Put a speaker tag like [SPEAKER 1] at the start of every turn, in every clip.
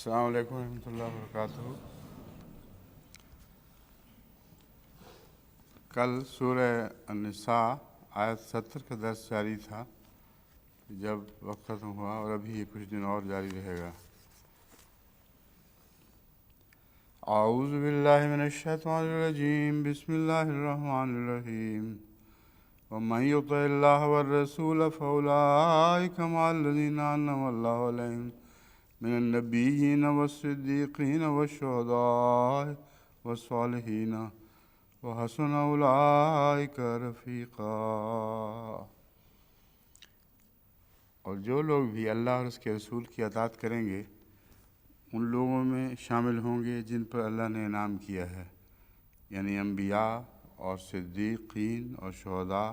[SPEAKER 1] السلام علیکم ورحمۃ اللہ وبرکاتہ۔ کل سورہ النساء آیت 70 کا درس جاری تھا جب وقت ختم ہوا، اور ابھی کچھ دن اور جاری رہے گا۔ اعوذ باللہ من الشیطان الرجیم، بسم اللہ الرحمن الرحیم۔ ومن یطع اللہ والرسول فاولئک مع الذین انعم اللہ علیہم من النبیین والصدیقین والشہداء والصالحین وحسن اولئک رفیقا۔ اور جو لوگ بھی اللہ اور اس کے رسول کی اطاعت کریں گے ان لوگوں میں شامل ہوں گے جن پر اللہ نے انعام کیا ہے، یعنی انبیاء اور صدیقین اور شہداء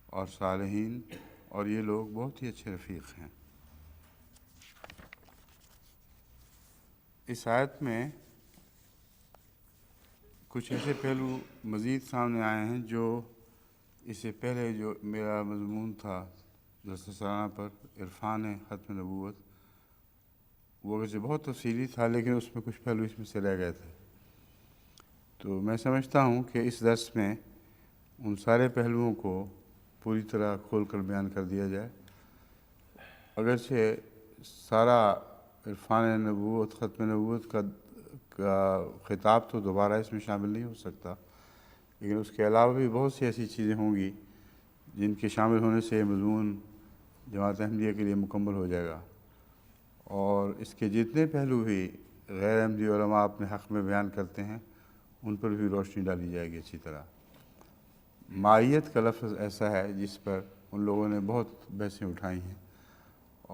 [SPEAKER 1] اور صالحین، اور یہ لوگ بہت ہی اچھے رفیق ہیں۔ اس آیت میں کچھ ایسے پہلو مزید سامنے آئے ہیں جو اس سے پہلے جو میرا مضمون تھا درس سالانہ پر عرفان ختم نبوت، وہ ویسے بہت تفصیلی تھا لیکن اس میں کچھ پہلو اس میں سے رہ گئے تھے۔ تو میں سمجھتا ہوں کہ اس درس میں ان سارے پہلوؤں کو پوری طرح کھول کر بیان کر دیا جائے۔ اگرچہ سارا عرفان نبوت ختم نبوت کا خطاب تو دوبارہ اس میں شامل نہیں ہو سکتا، لیکن اس کے علاوہ بھی بہت سی ایسی چیزیں ہوں گی جن کے شامل ہونے سے یہ مضمون جماعت احمدیہ کے لیے مکمل ہو جائے گا، اور اس کے جتنے پہلو بھی غیر احمدی علماء اپنے حق میں بیان کرتے ہیں ان پر بھی روشنی ڈالی جائے گی اچھی طرح۔ مائیت کا لفظ ایسا ہے جس پر ان لوگوں نے بہت بحثیں اٹھائی ہیں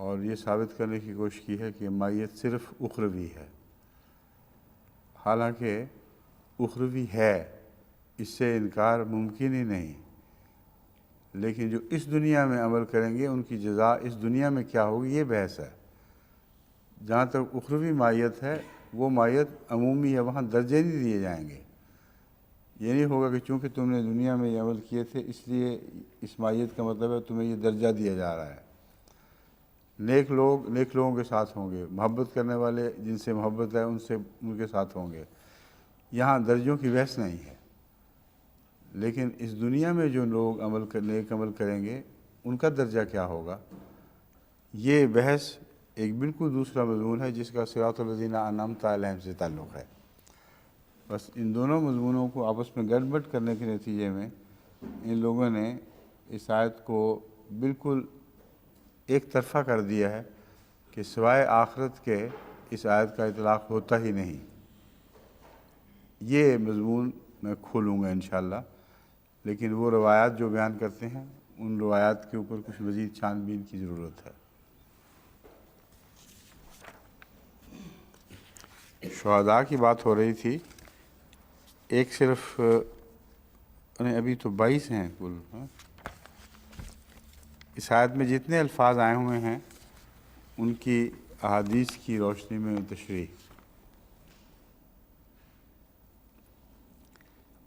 [SPEAKER 1] اور یہ ثابت کرنے کی کوشش کی ہے کہ مائیت صرف اخروی ہے، حالانکہ اخروی ہے، اس سے انکار ممکن ہی نہیں، لیکن جو اس دنیا میں عمل کریں گے ان کی جزا اس دنیا میں کیا ہوگی یہ بحث ہے۔ جہاں تک اخروی مائیت ہے وہ مائیت عمومی ہے، وہاں درجے نہیں دیے جائیں گے۔ یہ نہیں ہوگا کہ چونکہ تم نے دنیا میں یہ عمل کیے تھے اس لیے اس مائیت کا مطلب ہے تمہیں یہ درجہ دیا جا رہا ہے۔ نیک لوگوں کے ساتھ ہوں گے، محبت کرنے والے جن سے محبت ہے ان کے ساتھ ہوں گے، یہاں درجوں کی بحث نہیں ہے۔ لیکن اس دنیا میں جو لوگ نیک عمل کریں گے ان کا درجہ کیا ہوگا، یہ بحث ایک بالکل دوسرا مضمون ہے جس کا صراط الذین انعمت علیہم سے تعلق ہے۔ بس ان دونوں مضمونوں کو آپس میں گڑبڑ کرنے کے نتیجے میں ان لوگوں نے اس آیت کو بالکل ایک طرفہ کر دیا ہے کہ سوائے آخرت کے اس آیت کا اطلاق ہوتا ہی نہیں۔ یہ مضمون میں کھولوں گا انشاءاللہ، لیکن وہ روایات جو بیان کرتے ہیں ان روایات کے اوپر کچھ مزید چھان بین کی ضرورت ہے۔ شہداء کی بات ہو رہی تھی، ایک صرف ابھی تو 22 ہیں کل۔ اس آیت میں جتنے الفاظ آئے ہوئے ہیں ان کی احادیث کی روشنی میں تشریح۔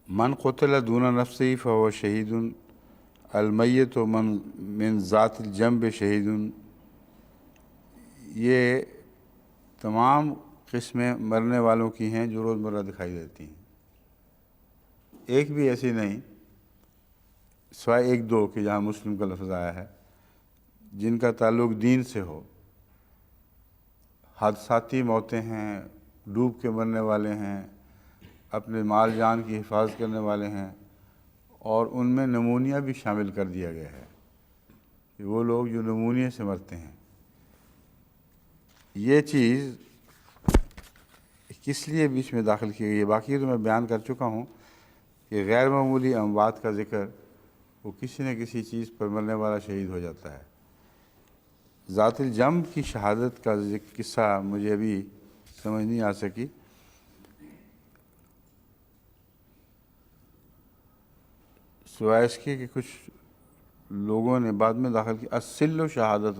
[SPEAKER 1] من قتل دون نفسی فهو شہید، المیت من ذات الجنب شہید، یہ تمام قسمیں مرنے والوں کی ہیں جو روزمرہ دکھائی دیتی ہیں، ایک بھی ایسی نہیں سوائے ایک دو کہ جہاں مسلم کا لفظ آیا ہے جن کا تعلق دین سے ہو۔ حادثاتی موتیں ہیں، ڈوب کے مرنے والے ہیں، اپنے مال جان کی حفاظت کرنے والے ہیں، اور ان میں نمونیا بھی شامل کر دیا گیا ہے کہ وہ لوگ جو نمونیے سے مرتے ہیں۔ یہ چیز کس لیے بیچ میں داخل کی گئی ہے؟ باقی تو میں بیان کر چکا ہوں کہ غیر معمولی اموات کا ذکر وہ کسی نہ کسی چیز پر مرنے والا شہید ہو جاتا ہے۔ ذات الجنب کی شہادت کا قصہ مجھے ابھی سمجھ نہیں آ سکی، سوائے اس کے کہ کچھ لوگوں نے بعد میں داخل کی السل شہادت،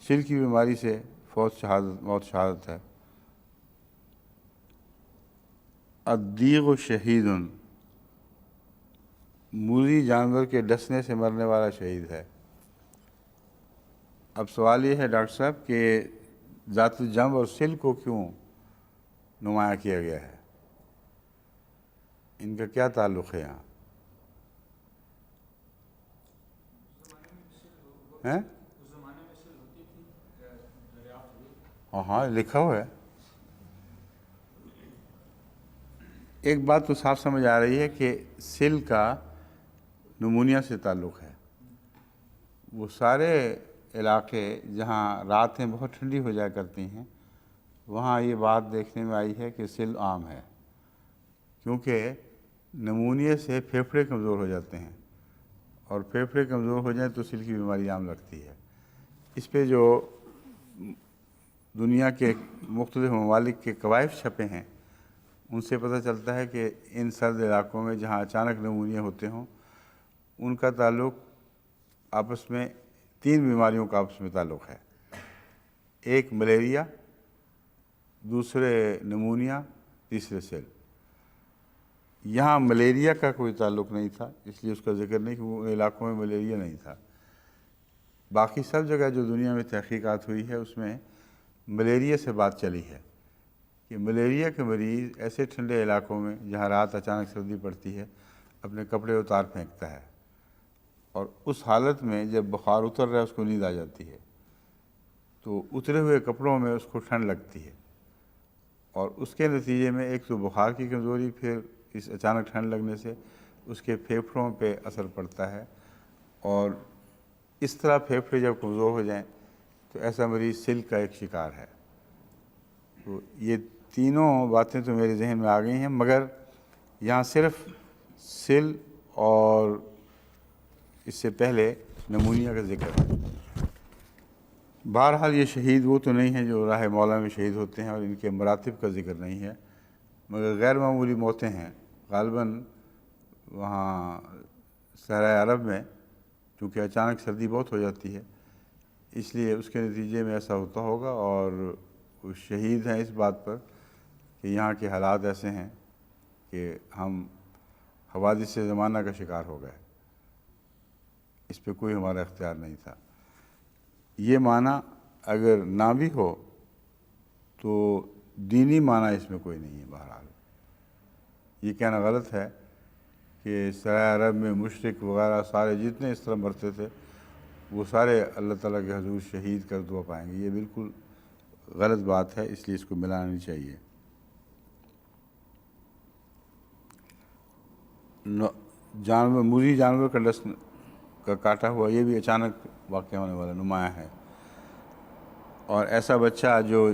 [SPEAKER 1] سل کی بیماری سے موت شہادت ہے۔ الدیغ شہید، موذی جانور کے ڈسنے سے مرنے والا شہید ہے۔ اب سوال یہ ہے ڈاکٹر صاحب کہ ذات الجنب اور سل کو کیوں نمایاں کیا گیا ہے؟ ان کا کیا تعلق ہے یہاں؟ ہیں؟ ہاں لکھا ہوا ہے. ایک بات تو صاف سمجھ آ رہی ہے کہ سل کا نمونیا سے تعلق ہے. وہ سارے علاقے جہاں راتیں بہت ٹھنڈی ہو جایا کرتی ہیں وہاں یہ بات دیکھنے میں آئی ہے کہ سل عام ہے، کیونکہ نمونیا سے پھیپھڑے کمزور ہو جاتے ہیں، اور پھیپھڑے کمزور ہو جائیں تو سل کی بیماری عام لگتی ہے. اس پہ جو دنیا کے مختلف ممالک کے قوائف چھپے ہیں ان سے پتہ چلتا ہے کہ ان سرد علاقوں میں جہاں اچانک نمونیا ہوتے ہوں ان کا تعلق آپس میں 3 بیماریوں کا آپس میں تعلق ہے. ایک ملیریا، دوسرے نمونیا، تیسرے سل. یہاں ملیریا کا کوئی تعلق نہیں تھا اس لیے اس کا ذکر نہیں کہ وہ علاقوں میں ملیریا نہیں تھا. باقی سب جگہ جو دنیا میں تحقیقات ہوئی ہے اس میں ملیریا سے بات چلی ہے کہ ملیریا کے مریض ایسے ٹھنڈے علاقوں میں جہاں رات اچانک سردی پڑتی ہے اپنے کپڑے اتار پھینکتا ہے، اور اس حالت میں جب بخار اتر رہا ہے اس کو نیند آ جاتی ہے تو اترے ہوئے کپڑوں میں اس کو ٹھنڈ لگتی ہے، اور اس کے نتیجے میں ایک تو بخار کی کمزوری، پھر اس اچانک ٹھنڈ لگنے سے اس کے پھیپھڑوں پہ اثر پڑتا ہے، اور اس طرح پھیپھڑے جب کمزور ہو جائیں تو ایسا مریض سل کا ایک شکار ہے. تو یہ تینوں باتیں تو میرے ذہن میں آ گئی ہیں، مگر یہاں صرف سل اور اس سے پہلے نمونیا کا ذکر ہے. بہرحال یہ شہید وہ تو نہیں ہیں جو راہ مولا میں شہید ہوتے ہیں اور ان کے مراتب کا ذکر نہیں ہے، مگر غیر معمولی موتیں ہیں. غالباً وہاں صحرائے عرب میں چونکہ اچانک سردی بہت ہو جاتی ہے اس لیے اس کے نتیجے میں ایسا ہوتا ہوگا، اور وہ شہید ہیں اس بات پر کہ یہاں کے حالات ایسے ہیں کہ ہم حوادث زمانہ کا شکار ہو گئے، اس پہ کوئی ہمارا اختیار نہیں تھا. یہ معنی اگر نہ بھی ہو تو دینی معنی اس میں کوئی نہیں ہے. بہرحال یہ کہنا غلط ہے کہ سرائے عرب میں مشرک وغیرہ سارے جتنے اس طرح مرتے تھے وہ سارے اللہ تعالیٰ کے حضور شہید کر دعا پائیں گے. یہ بالکل غلط بات ہے، اس لیے اس کو ملانا نہیں چاہیے. جانور، موذی جانور کا ڈس کا کاٹا ہوا یہ بھی اچانک واقع ہونے والا نمایاں ہے، اور ایسا بچہ جو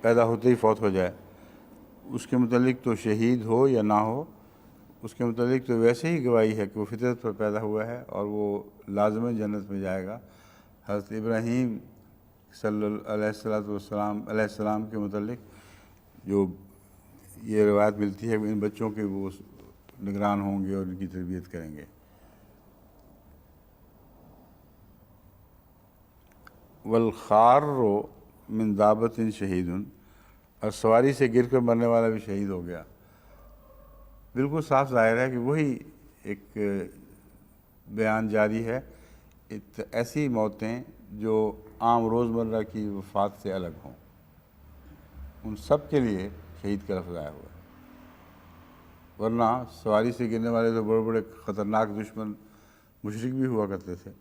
[SPEAKER 1] پیدا ہوتے ہی فوت ہو جائے اس کے متعلق تو شہید ہو یا نہ ہو اس کے متعلق تو ویسے ہی گواہی ہے کہ وہ فطرت پر پیدا ہوا ہے اور وہ لازماً جنت میں جائے گا. حضرت ابراہیم صلی اللہ علیہ السلام کے متعلق جو یہ روایت ملتی ہے ان بچوں کے وہ نگران ہوں گے اور ان کی تربیت کریں گے. والخار من دابت شہید، اور سواری سے گر کر مرنے والا بھی شہید ہو گیا. بالکل صاف ظاہر ہے کہ وہی ایک بیان جاری ہے. ایسی موتیں جو عام روزمرہ کی وفات سے الگ ہوں ان سب کے لیے شہید کا لفظ آیا ہوا ہے، ورنہ سواری سے گرنے والے تو بڑے بڑے خطرناک دشمن مشرک بھی ہوا کرتے تھے.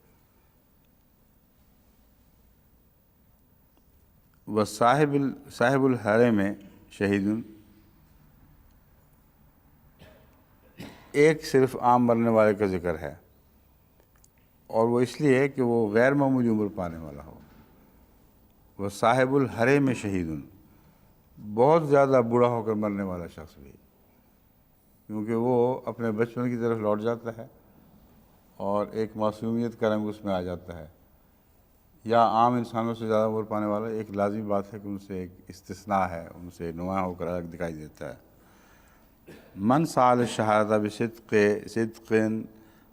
[SPEAKER 1] صاحب الحرم میں شہید، ایک صرف عام مرنے والے کا ذکر ہے، اور وہ اس لیے کہ وہ غیر معمولی عمر پانے والا ہو. وہ صاحب الحرم میں شہید، بہت زیادہ بوڑھا ہو کر مرنے والا شخص بھی، کیونکہ وہ اپنے بچپن کی طرف لوٹ جاتا ہے اور ایک معصومیت کا رنگ اس میں آ جاتا ہے. یا عام انسانوں سے زیادہ عمر پانے والا ایک لازمی بات ہے کہ ان سے ایک استثناء ہے، ان سے نمایاں ہو کر الگ دکھائی دیتا ہے. من سال شہادہ صدق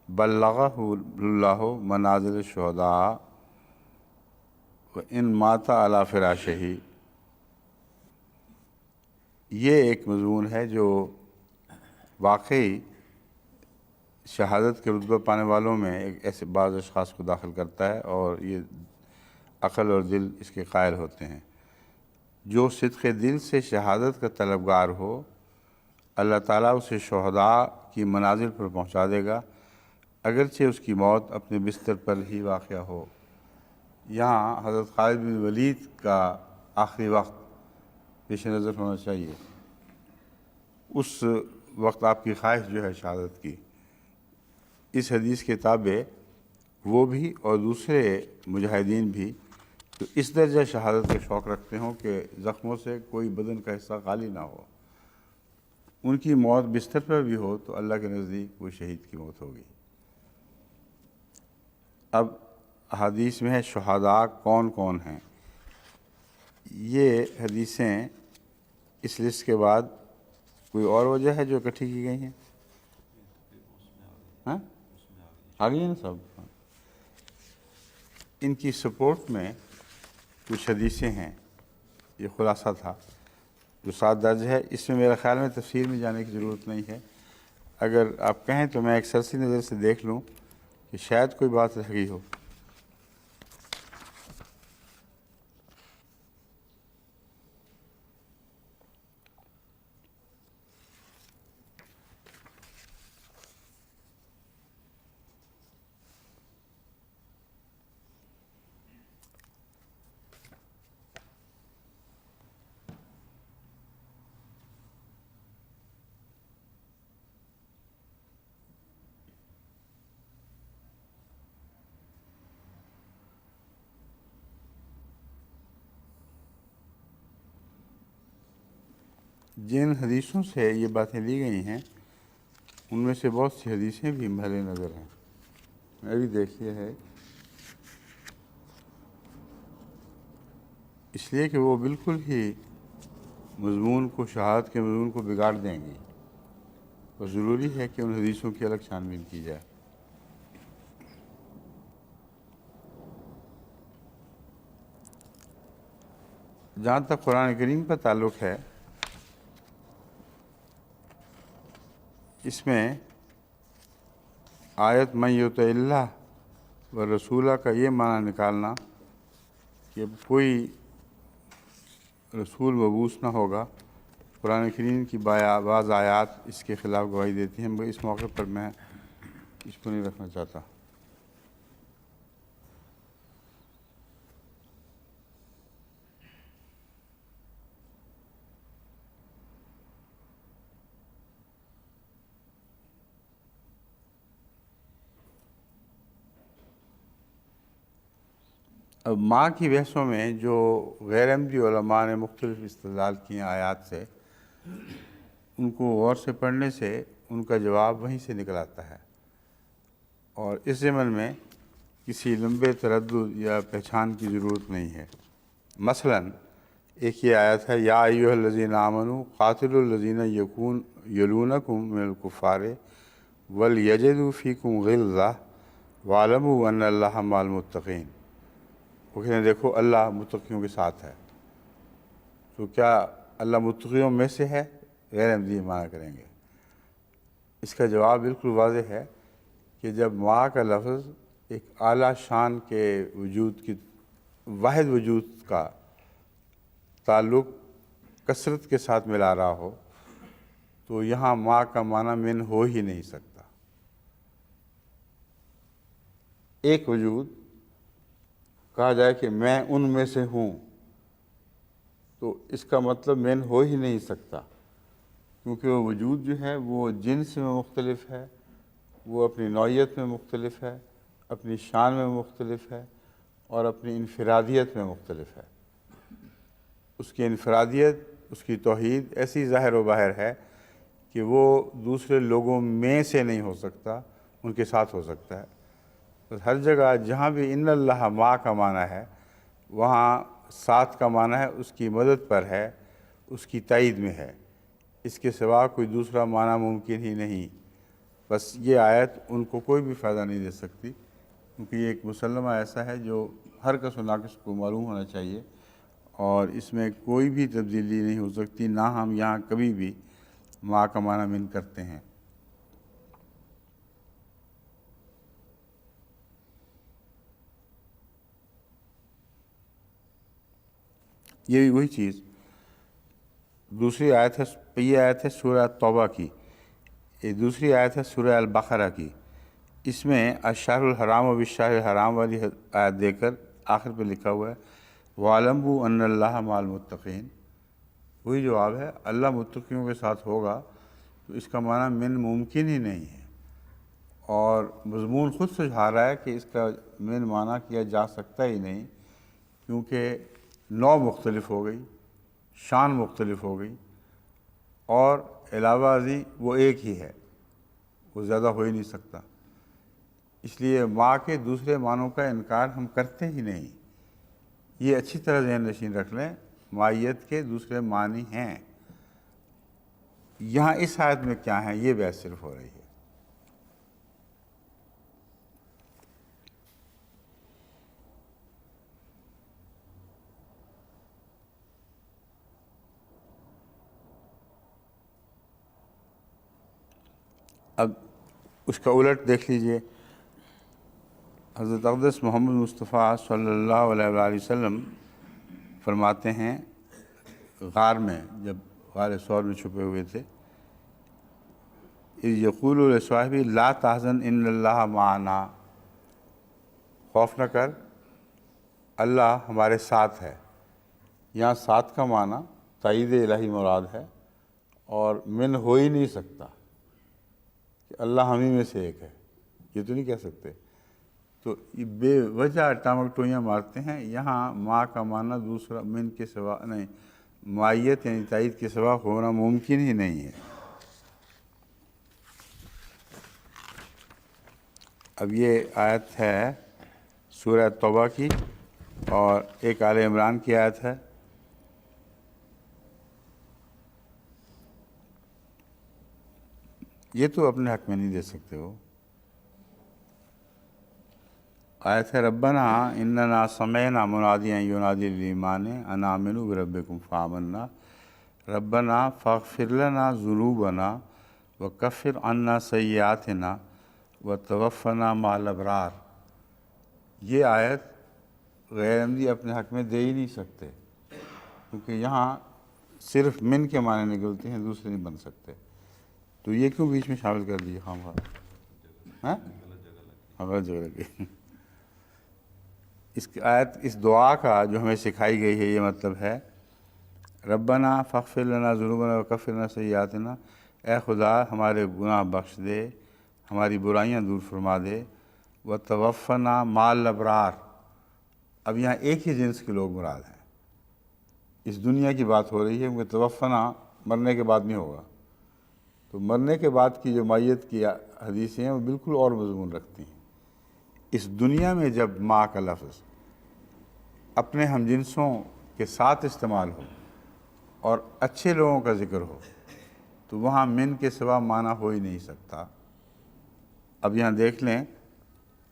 [SPEAKER 1] بلغہ اللہ منازل الشہداء وان مات علی فراشہ. یہ ایک مضمون ہے جو واقعی شہادت کے رتبہ پانے والوں میں ایک ایسے بعض اشخاص کو داخل کرتا ہے اور یہ عقل اور دل اس کے قائل ہوتے ہیں. جو صدق دل سے شہادت کا طلبگار ہو اللہ تعالیٰ اسے شہداء کی منازل پر پہنچا دے گا، اگرچہ اس کی موت اپنے بستر پر ہی واقع ہو۔ یہاں حضرت خالد بن ولید کا آخری وقت پیش نظر ہونا چاہیے۔ اس وقت آپ کی خواہش جو ہے شہادت کی، اس حدیث کے تابع وہ بھی اور دوسرے مجاہدین بھی تو اس درجہ شہادت کا شوق رکھتے ہوں کہ زخموں سے کوئی بدن کا حصہ خالی نہ ہو، ان کی موت بستر پر بھی ہو تو اللہ کے نزدیک وہ شہید کی موت ہوگی۔ اب حدیث میں ہے شہداء کون کون ہیں۔ یہ حدیثیں اس لسٹ کے بعد کوئی اور وجہ ہے جو اکٹھی کی گئی ہیں؟ ہاں آ گئی ہیں نا سب؟ ان کی سپورٹ میں کچھ حدیثیں ہیں، یہ خلاصہ تھا جو ساتھ درج ہے۔ اس میں میرا خیال میں تفسیر میں جانے کی ضرورت نہیں ہے، اگر آپ کہیں تو میں ایک سرسری نظر سے دیکھ لوں کہ شاید کوئی بات رہ گئی ہو۔ جن حدیثوں سے یہ باتیں لی گئی ہیں ان میں سے بہت سی حدیثیں بھی محل نظر ہیں۔ میں بھی دیکھیے ہے اس لیے کہ وہ بالکل ہی مضمون کو، شہادت کے مضمون کو بگاڑ دیں گی، اور ضروری ہے کہ ان حدیثوں کی الگ چھان بین کی جائے۔ جہاں تک قرآن کریم کا تعلق ہے، اس میں آیت من یطع اللہ و رسولہ کا یہ معنی نکالنا کہ کوئی رسول مبعوث نہ ہوگا، قرآن کریم کی بعض آیات اس کے خلاف گواہی دیتی ہیں، مگر اس موقع پر میں اس کو نہیں رکھنا چاہتا۔ اب ماں کی بحثوں میں جو غیر احمدی علماء نے مختلف استدلال کیے ہیں آیات سے، ان کو غور سے پڑھنے سے ان کا جواب وہیں سے نکل آتا ہے، اور اس ضمن میں کسی لمبے تردد یا پہچان کی ضرورت نہیں ہے۔ مثلا ایک یہ آیت ہے یا ایھا الذین آمنوا قاتلوا الذین یلونکم من الکفار ولیجدوا فیکم غلظہ واعلموا ان اللہ مع المتقین۔ وہ کہتے ہیں دیکھو اللہ متقیوں کے ساتھ ہے، تو کیا اللہ متقیوں میں سے ہے؟ غیر احمدی معنی کریں گے۔ اس کا جواب بالکل واضح ہے کہ جب ماں کا لفظ ایک اعلیٰ شان کے وجود کی، واحد وجود کا تعلق کثرت کے ساتھ ملا رہا ہو تو یہاں ماں کا معنی من ہو ہی نہیں سکتا۔ ایک وجود کہا جائے کہ میں ان میں سے ہوں تو اس کا مطلب من ہو ہی نہیں سکتا، کیونکہ وہ وجود جو ہے وہ جنس میں مختلف ہے، وہ اپنی نوعیت میں مختلف ہے، اپنی شان میں مختلف ہے، اور اپنی انفرادیت میں مختلف ہے۔ اس کی انفرادیت، اس کی توحید ایسی ظاہر و باہر ہے کہ وہ دوسرے لوگوں میں سے نہیں ہو سکتا، ان کے ساتھ ہو سکتا ہے۔ تو ہر جگہ جہاں بھی ان اللہ مع کا معنی ہے، وہاں ساتھ کا معنی ہے اس کی مدد پر ہے، اس کی تائید میں ہے، اس کے سوا کوئی دوسرا معنی ممکن ہی نہیں۔ بس یہ آیت ان کو کوئی بھی فائدہ نہیں دے سکتی، کیونکہ یہ ایک مسلمہ ایسا ہے جو ہر کس و ناقص کو معلوم ہونا چاہیے، اور اس میں کوئی بھی تبدیلی نہیں ہو سکتی، نہ ہم یہاں کبھی بھی ماں کا معنی من کرتے ہیں۔ یہ وہی چیز دوسری آیت ہے، یہ آیت ہے سورہ توبہ کی، یہ دوسری آیت ہے سورہ البقرہ کی۔ اس میں الشہر الحرام و بالشہر الحرام والی آیت دے کر آخر پہ لکھا ہوا ہے وَاعْلَمُوا أَنَّ اللَّهَ مَعَ الْمُتَّقِينَ۔ وہی جواب ہے، اللہ متقیوں کے ساتھ ہوگا، تو اس کا معنی من ممکن ہی نہیں ہے، اور مضمون خود سجھا رہا ہے کہ اس کا من معنی کیا جا سکتا ہی نہیں، کیونکہ نوع مختلف ہو گئی، شان مختلف ہو گئی، اور علاوہ ازیں وہ ایک ہی ہے، وہ زیادہ ہو ہی نہیں سکتا۔ اس لیے ماں کے دوسرے معنوں کا انکار ہم کرتے ہی نہیں۔ یہ اچھی طرح ذہن نشین رکھ لیں، مائیت کے دوسرے معنی ہیں۔ یہاں اس آیت میں کیا ہیں، یہ بحث صرف ہو رہی ہے۔ اب اس کا الٹ دیکھ لیجئے، حضرت اقدس محمد مصطفیٰ صلی اللہ علیہ وآلہ وسلم فرماتے ہیں، غار میں جب غار ثور میں چھپے ہوئے تھے، اذ یقول لصاحبہ لا تحزن ان اللہ معنا، خوف نہ کر، اللہ ہمارے ساتھ ہے۔ یہاں ساتھ کا معنی تائید الہی مراد ہے، اور من ہو ہی نہیں سکتا کہ اللہ ہم ہی میں سے ایک ہے، یہ تو نہیں کہہ سکتے۔ تو یہ بے وجہ ٹامک ٹوئیاں مارتے ہیں۔ یہاں ماں کا معنی دوسرا من کے سوا نہیں، مائیت یعنی تائید کے سوا ہونا ممکن ہی نہیں ہے۔ اب یہ آیت ہے سورہ توبہ کی، اور ایک آل عمران کی آیت ہے۔ یہ تو اپنے حق میں نہیں دے سکتے ہو۔ آیت ہے ربنا اننا سمعنا منادیا ینادی للایمان ان آمنوا بربکم فآمنا ربنا فاغفر لنا ذنوبنا وکفر عنا سیئاتنا وتوفنا مع الابرار۔ یہ آیت غیر احمدی اپنے حق میں دے ہی نہیں سکتے، کیونکہ یہاں صرف من کے معنی نکلتے ہیں، دوسرے نہیں بن سکتے۔ تو یہ کیوں بیچ میں شامل کر دیے خام خواہ؟ غلط جگہ لگی۔ اس آیت، اس دعا کا جو ہمیں سکھائی گئی ہے، یہ مطلب ہے ربنا فاغفر لنا ذنوبنا وکفر عنا سیئاتنا، اے خدا ہمارے گناہ بخش دے، ہماری برائیاں دور فرما دے، وتوفنا مع الابرار۔ اب یہاں ایک ہی جنس کے لوگ مراد ہیں، اس دنیا کی بات ہو رہی ہے، کیونکہ توفنا مرنے کے بعد نہیں ہوگا۔ تو مرنے کے بعد کی جو مائیت کی حدیثیں ہیں وہ بالکل اور مضمون رکھتی ہیں۔ اس دنیا میں جب ماں کا لفظ اپنے ہم جنسوں کے ساتھ استعمال ہو اور اچھے لوگوں کا ذکر ہو، تو وہاں من کے سوا معنی ہو ہی نہیں سکتا۔ اب یہاں دیکھ لیں،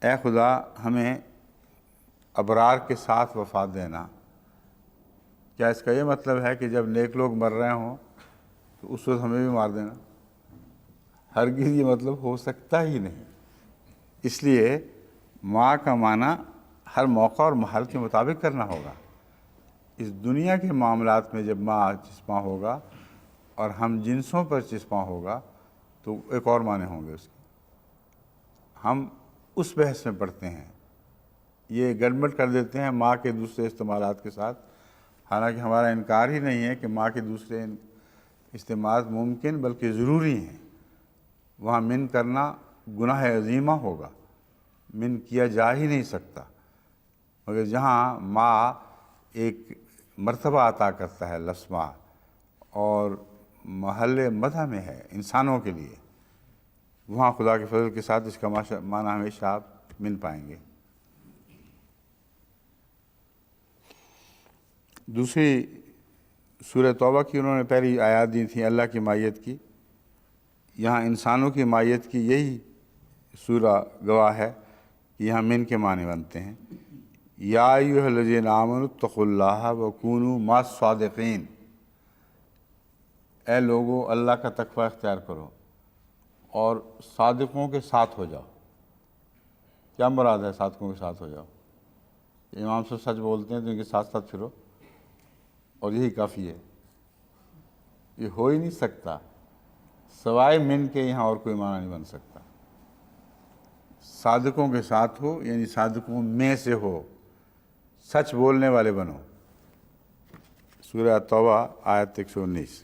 [SPEAKER 1] اے خدا ہمیں ابرار کے ساتھ وفات دینا، کیا اس کا یہ مطلب ہے کہ جب نیک لوگ مر رہے ہوں تو اس وقت ہمیں بھی مار دینا؟ ہرگز یہ مطلب ہو سکتا ہی نہیں۔ اس لیے ماں کا معنی ہر موقع اور محل کے مطابق کرنا ہوگا۔ اس دنیا کے معاملات میں جب ماں چسپاں ہوگا اور ہم جنسوں پر چسپاں ہوگا تو ایک اور معنی ہوں گے اس کے۔ ہم اس بحث میں پڑھتے ہیں، یہ گڑبڑ کر دیتے ہیں ماں کے دوسرے استعمالات کے ساتھ، حالانکہ ہمارا انکار ہی نہیں ہے کہ ماں کے دوسرے استعمالات ممکن بلکہ ضروری ہیں۔ وہاں من کرنا گناہ عظیمہ ہوگا، من کیا جا ہی نہیں سکتا، مگر جہاں ماں ایک مرتبہ عطا کرتا ہے لفظ ماں، اور محل مدح میں ہے انسانوں کے لیے، وہاں خدا کے فضل کے ساتھ اس کا معنی ہمیشہ آپ من پائیں گے۔ دوسری سورہ توبہ کی انہوں نے پہلی آیات دی تھیں اللہ کی مائیت کی، یہاں انسانوں کی مائیت کی یہی سورہ گواہ ہے کہ یہاں من کے معنی بنتے ہیں۔ یا ایھا الذین آمنوا اتقوا اللہ وکونوا مع الصادقین، اے لوگو اللہ کا تقوی اختیار کرو اور صادقوں کے ساتھ ہو جاؤ۔ کیا مراد ہے صادقوں کے ساتھ ہو جاؤ؟ امام صاحب سچ بولتے ہیں تو ان کے ساتھ ساتھ پھرو، اور یہی کافی ہے۔ یہ ہو ہی نہیں سکتا، سوائے من کے یہاں اور کوئی معنی نہیں بن سکتا۔ صادقوں کے ساتھ ہو یعنی صادقوں میں سے ہو، سچ بولنے والے بنو۔ سورہ توبہ آیت 119۔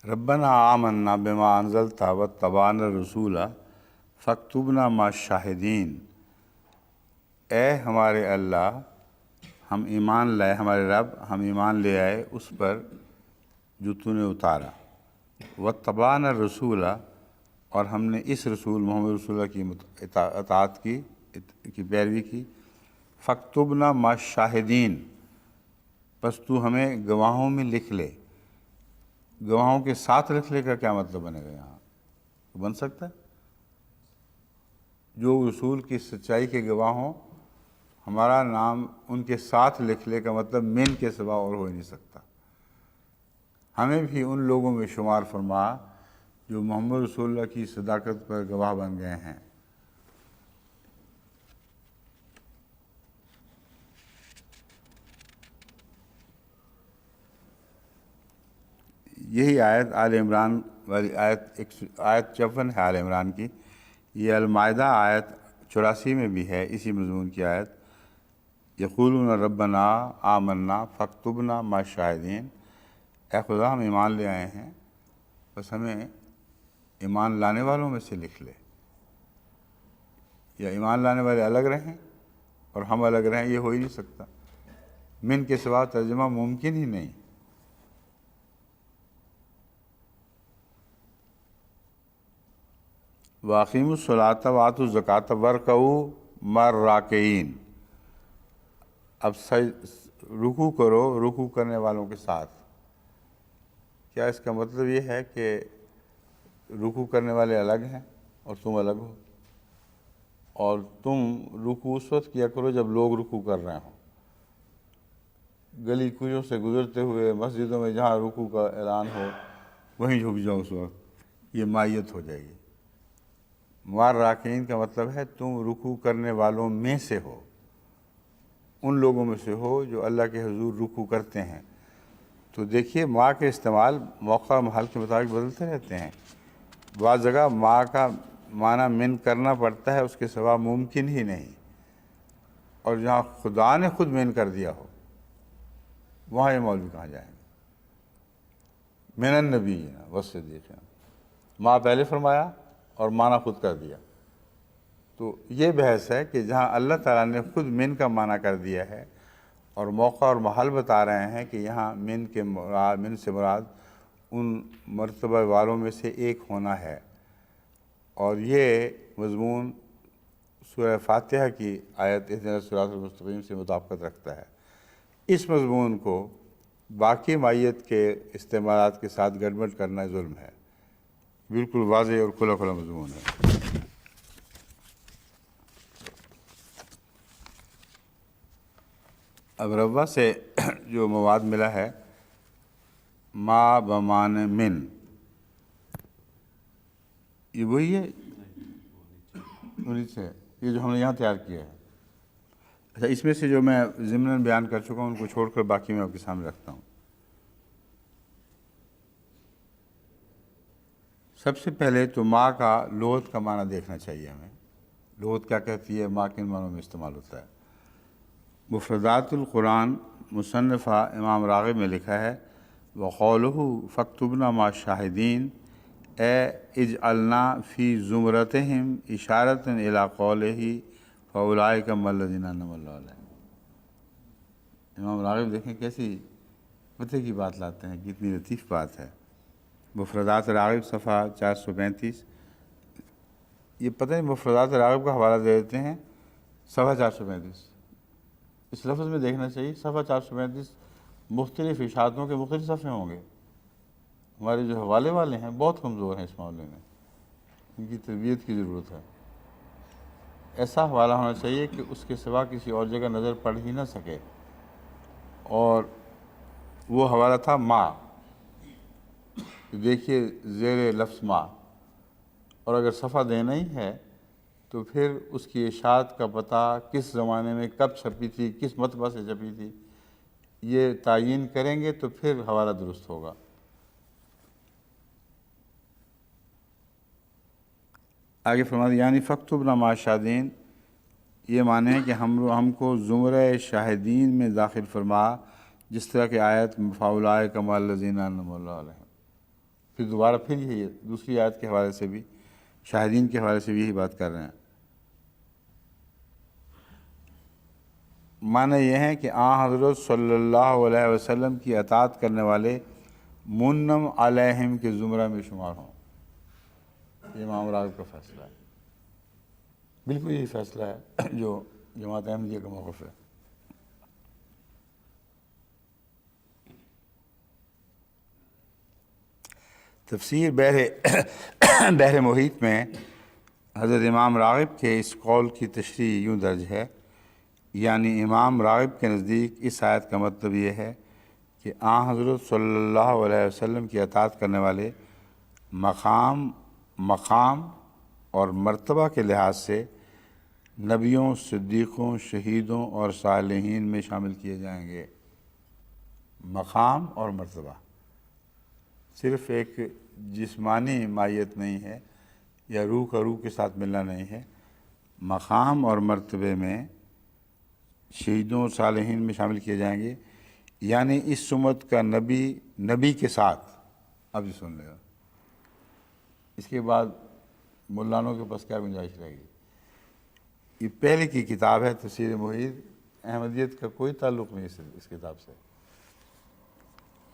[SPEAKER 1] ربنا آمنا بما انزلت واتبعنا الرسول فاکتبنا مع الشاہدین۔ اے ہمارے اللہ، ہم ایمان لائے، ہمارے رب ہم ایمان لے آئے اس پر جو تو نے اتارا، واتبعنا الرسول، اور ہم نے اس رسول محمد رسول اللہ کی اطاعت کی پیروی کی، فاکتبنا مع الشاہدین، پس تو ہمیں گواہوں میں لکھ لے۔ گواہوں کے ساتھ لکھ لے کا کیا مطلب بنے گا یہاں؟ بن سکتا ہے جو رسول کی سچائی کے گواہ ہوں، ہمارا نام ان کے ساتھ لکھ لے کا مطلب من کے سوا اور ہو ہی نہیں سکتا۔ ہمیں بھی ان لوگوں میں شمار فرما جو محمد رسول اللہ کی صداقت پر گواہ بن گئے ہیں۔ یہی آیت آل عمران والی آیت 54 ہے آل عمران کی، یہ المائدہ آیت 84 میں بھی ہے، اسی مضمون کی آیت۔ یقولون ربنا آمنا فاکتبنا مع الشاہدین، اے خدا ہم ایمان لے آئے ہیں، بس ہمیں ایمان لانے والوں میں سے لکھ لے۔ یا ایمان لانے والے الگ رہیں اور ہم الگ رہیں، یہ ہو ہی نہیں سکتا۔ من کے سوا ترجمہ ممکن ہی نہیں۔ وَأَقِیمُوا الصَّلَاةَ وَآتُوا الزَّکَاةَ وَارْکَعُوا مَعَ الرَّاکعِینَ۔ اب رکوع کرو رکوع کرنے والوں کے ساتھ۔ کیا اس کا مطلب یہ ہے کہ رکوع کرنے والے الگ ہیں اور تم الگ ہو، اور تم رکوع اس وقت کیا کرو جب لوگ رکوع کر رہے ہوں؟ گلی کوچوں سے گزرتے ہوئے مسجدوں میں جہاں رکوع کا اعلان ہو وہیں جھک جاؤ اس وقت، یہ مائیت ہو جائے گی۔ مع الراکعین کا مطلب ہے تم رکوع کرنے والوں میں سے ہو، ان لوگوں میں سے ہو جو اللہ کے حضور رکوع کرتے ہیں۔ تو دیکھیے مع کے استعمال موقع اور محل کے مطابق بدلتے رہتے ہیں۔ بعض جگہ مع کا معنی من کرنا پڑتا ہے، اس کے سوا ممکن ہی نہیں، اور جہاں خدا نے خود من کر دیا ہو وہاں یہ مولوی کہاں جائیں گے؟ من النبیین والصدیقین، مع پہلے فرمایا اور معنی خود کر دیا۔ تو یہ بحث ہے کہ جہاں اللہ تعالیٰ نے خود من کا معنی کر دیا ہے اور موقع اور محل بتا رہے ہیں کہ یہاں من سے مراد ان مرتبہ والوں میں سے ایک ہونا ہے، اور یہ مضمون سورہ فاتحہ کی آیت اہدنا الصراط المستقیم سے مطابقت رکھتا ہے۔ اس مضمون کو باقی مائیت کے استعمالات کے ساتھ گڑبڑ کرنا ظلم ہے، بالکل واضح اور کھلا کھلا مضمون ہے۔ اب ربا سے جو مواد ملا ہے، ما بمان من، یہ وہی ہے نیچے یہ جو ہم نے یہاں تیار کیا ہے۔ اچھا، اس میں سے جو میں ضمناً بیان کر چکا ہوں ان کو چھوڑ کر باقی میں آپ کے سامنے رکھتا ہوں۔ سب سے پہلے تو ما کا لغت کا معنی دیکھنا چاہیے ہمیں، لغت کیا کہتی ہے، ما کن معنوں میں استعمال ہوتا ہے۔ مفردات القرآن مصنفہ امام راغب میں لکھا ہے، وَقَوْلُهُ فَاكْتُبْنَا مَعَ الشَّاهِدِينَ اے اجعلنا فی زمرتہم اشارۃ الی قولہ فاولئک هم الذین انعم اللہ علیہم۔ امام راغب دیکھیں کیسی پتہ کی بات لاتے ہیں، کتنی لطیف بات ہے۔ مفردات راغب صفحہ 435، یہ پتہ نہیں مفردات راغب کا حوالہ دے دیتے ہیں صفحہ 435، اس لفظ میں دیکھنا چاہیے صفحہ 435 مختلف اشاعتوں کے مختلف صفحے ہوں گے۔ ہمارے جو حوالے والے ہیں بہت کمزور ہیں اس معاملے میں، ان کی تربیت کی ضرورت ہے۔ ایسا حوالہ ہونا چاہیے کہ اس کے سوا کسی اور جگہ نظر پڑ ہی نہ سکے، اور وہ حوالہ تھا ما، دیکھیے زیر لفظ ما، اور اگر صفحہ دینا ہی ہے تو پھر اس کی اشاعت کا پتہ کس زمانے میں کب چھپی تھی، کس مطبع سے چھپی تھی، یہ تعین کریں گے تو پھر حوالہ درست ہوگا۔ آگے فرما دیا یعنی فاکتبنا مع الشاہدین، یہ معنی ہے کہ ہم کو زمرہ شاہدین میں داخل فرما، جس طرح کہ آیت فاولئک مع الذین انعم اللہ علیہم۔ پھر دوبارہ پھر یہی دوسری آیت کے حوالے سے بھی، شاہدین کے حوالے سے بھی یہی بات کر رہے ہیں۔ معنی یہ ہے کہ حضرت صلی اللہ علیہ وسلم کی اطاعت کرنے والے منعم علیہم کے زمرہ میں شمار ہوں۔ یہ امام راغب کا فیصلہ ہے، بالکل یہی فیصلہ ہے جو جماعت احمدیہ کا موقف ہے۔ تفسیر بحر محیط میں حضرت امام راغب کے اس قول کی تشریح یوں درج ہے، یعنی امام راغب کے نزدیک اس آیت کا مطلب یہ ہے کہ حضرت صلی اللہ علیہ وسلم کی اطاعت کرنے والے مقام اور مرتبہ کے لحاظ سے نبیوں، صدیقوں، شہیدوں اور صالحین میں شامل کیے جائیں گے۔ مقام اور مرتبہ صرف ایک جسمانی مائیت نہیں ہے یا روح کا روح کے ساتھ ملنا نہیں ہے، مقام اور مرتبے میں شہیدوں اور صالحین میں شامل کیے جائیں گے، یعنی اس امت کا نبی کے ساتھ۔ اب یہ سن لے گا، اس کے بعد مولانوں کے پاس کیا گنجائش رہے گی۔ یہ پہلے کی کتاب ہے تفسیر محیط، احمدیت کا کوئی تعلق نہیں اس کتاب سے۔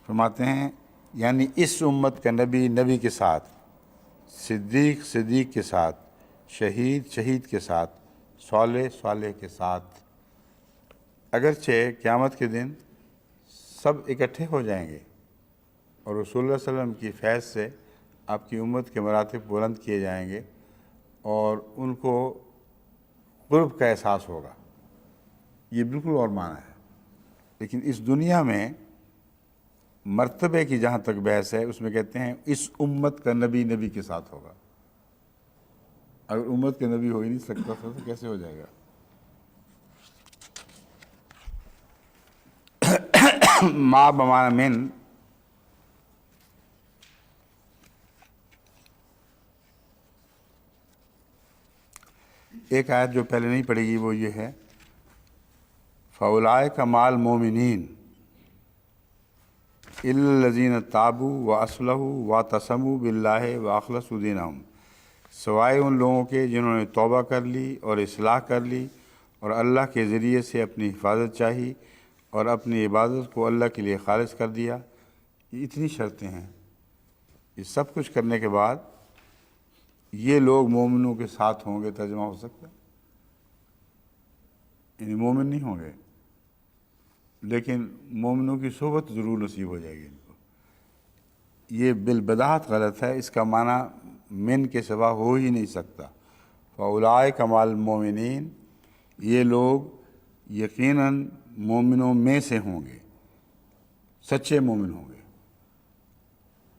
[SPEAKER 1] فرماتے ہیں یعنی اس امت کا نبی کے ساتھ، صدیق کے ساتھ، شہید کے ساتھ، صالح کے ساتھ۔ اگرچہ قیامت کے دن سب اکٹھے ہو جائیں گے اور رسول اللہ صلی اللہ علیہ وسلم کی فیض سے آپ کی امت کے مراتب بلند کیے جائیں گے اور ان کو قرب کا احساس ہوگا، یہ بالکل اور معنی ہے۔ لیکن اس دنیا میں مرتبے کی جہاں تک بحث ہے، اس میں کہتے ہیں اس امت کا نبی کے ساتھ ہوگا۔ اگر امت کے نبی ہو ہی نہیں سکتا تو کیسے ہو جائے گا؟ ما بمعنی من، ایک آیت جو پہلے نہیں پڑھے گی وہ یہ ہے فَأُولَٰئِکَ مَعَ الْمُؤْمِنِينَ إِلَّا الَّذِينَ تَابُوا وَأَصْلَحُوا وَاعْتَصَمُوا بِاللَّهِ وَأَخْلَصُوا دِينَهُمْ، سوائے ان لوگوں کے جنہوں نے توبہ کر لی اور اصلاح کر لی اور اللہ کے ذریعے سے اپنی حفاظت چاہی اور اپنی عبادت کو اللہ کے لیے خالص کر دیا۔ یہ اتنی شرطیں ہیں، یہ سب کچھ کرنے کے بعد یہ لوگ مومنوں کے ساتھ ہوں گے، ترجمہ ہو سکتا ہے، یعنی مومن نہیں ہوں گے لیکن مومنوں کی صحبت ضرور نصیب ہو جائے گی ان کو۔ یہ بالبداہت غلط ہے، اس کا معنی من کے سوا ہو ہی نہیں سکتا۔ فَأُولَٰئِکَ مَعَ الْمُؤْمِنِينَ، یہ لوگ یقیناً مومنوں میں سے ہوں گے، سچے مومن ہوں گے۔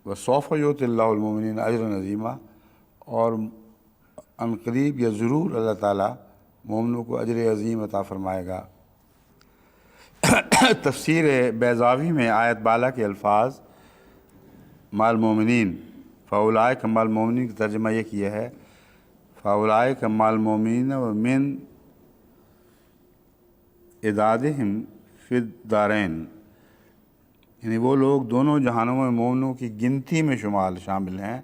[SPEAKER 1] وَسَوْفَ يُؤْتِ اللَّهُ الْمُؤْمِنِينَ أَجْرًا عَظِيمًا، اور عنقریب یا ضرور اللہ تعالیٰ مومنوں کو اجر عظیم عطا فرمائے گا۔ تفسیر بیضاوی میں آیت بالا کے الفاظ مع المؤمنین، فاولئک مع المؤمنین کا ترجمہ یہ کیا ہے فاولئک مع المؤمنین ومن اعدادہم فی الدارین، یعنی وہ لوگ دونوں جہانوں میں مومنوں کی گنتی میں شامل ہیں،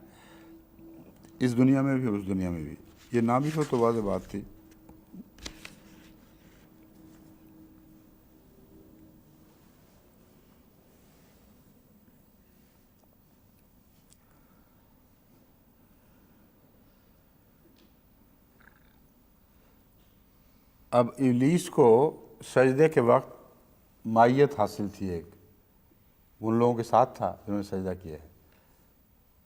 [SPEAKER 1] اس دنیا میں بھی اور اس دنیا میں بھی۔ یہ نہ بھی ہو تو واضح بات تھی۔ اب ابلیس کو سجدے کے وقت مائیت حاصل تھی، ایک ان لوگوں کے ساتھ تھا جنہوں نے سجدہ کیا ہے،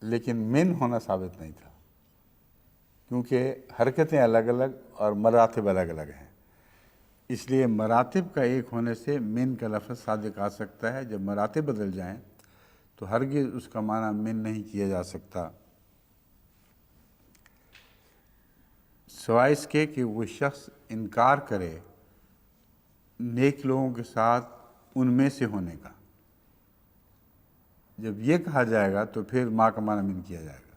[SPEAKER 1] لیکن من ہونا ثابت نہیں تھا کیونکہ حرکتیں الگ الگ اور مراتب الگ الگ ہیں۔ اس لیے مراتب کا ایک ہونے سے من کا لفظ صادق آ سکتا ہے، جب مراتب بدل جائیں تو ہرگز اس کا معنی من نہیں کیا جا سکتا۔ سوائے اس کے کہ وہ شخص انکار کرے نیک لوگوں کے ساتھ ان میں سے ہونے کا۔ جب یہ کہا جائے گا تو پھر ما کا معنی من کیا جائے گا۔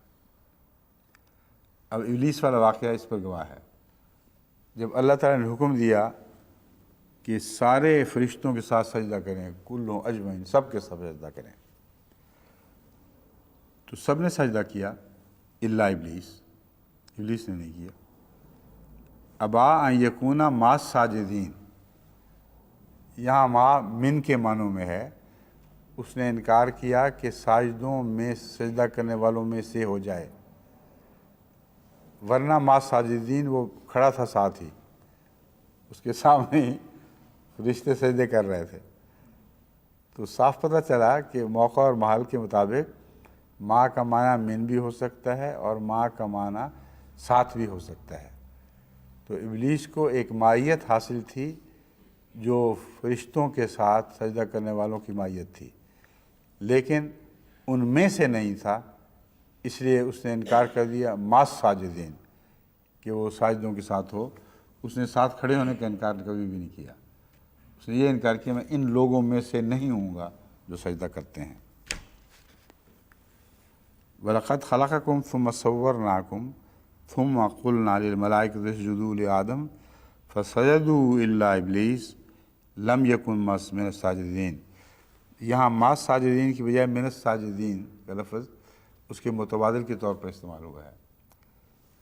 [SPEAKER 1] اب ابلیس والا واقعہ اس پر گواہ ہے۔ جب اللہ تعالیٰ نے حکم دیا کہ سارے فرشتوں کے ساتھ سجدہ کریں، کلوں اجمعین، سب کے سب سجدہ کریں، تو سب نے سجدہ کیا الا ابلیس، ابلیس نے نہیں کیا۔ ابا ان یکون مع الساجدین، یہاں ما من کے معنوں میں ہے، اس نے انکار کیا کہ ساجدوں میں سجدہ کرنے والوں میں سے ہو جائے، ورنہ مع الساجدین وہ کھڑا تھا ساتھ ہی، اس کے سامنے ہی فرشتے سجدے کر رہے تھے۔ تو صاف پتہ چلا کہ موقع اور محل کے مطابق ما کا معنی من بھی ہو سکتا ہے اور ما کا معنی ساتھ بھی ہو سکتا ہے۔ تو ابلیس کو ایک مائیت حاصل تھی جو فرشتوں کے ساتھ سجدہ کرنے والوں کی مائیت تھی، لیکن ان میں سے نہیں تھا، اس لیے اس نے انکار کر دیا مع الساجدین کہ وہ ساجدوں کے ساتھ ہو۔ اس نے ساتھ کھڑے ہونے کا انکار کبھی بھی نہیں کیا، اس نے یہ انکار کیا میں ان لوگوں میں سے نہیں ہوں گا جو سجدہ کرتے ہیں۔ وَلَقَدْ خَلَقَكُمْ ثُمَّ صَوَّرْنَاكُمْ ثُمَّ قُلْنَا لِلْمَلَائِكَةِ اسْجُدُوا لِآدَمَ فَسَجَدُوا إِلَّا إِبْلِيسَ لَمْ يَكُنْ مِنَ السَّاجِدِينَ۔ یہاں مع الساجدین کی بجائے من الساجدین کا لفظ اس کے متبادل کے طور پر استعمال ہوا ہے۔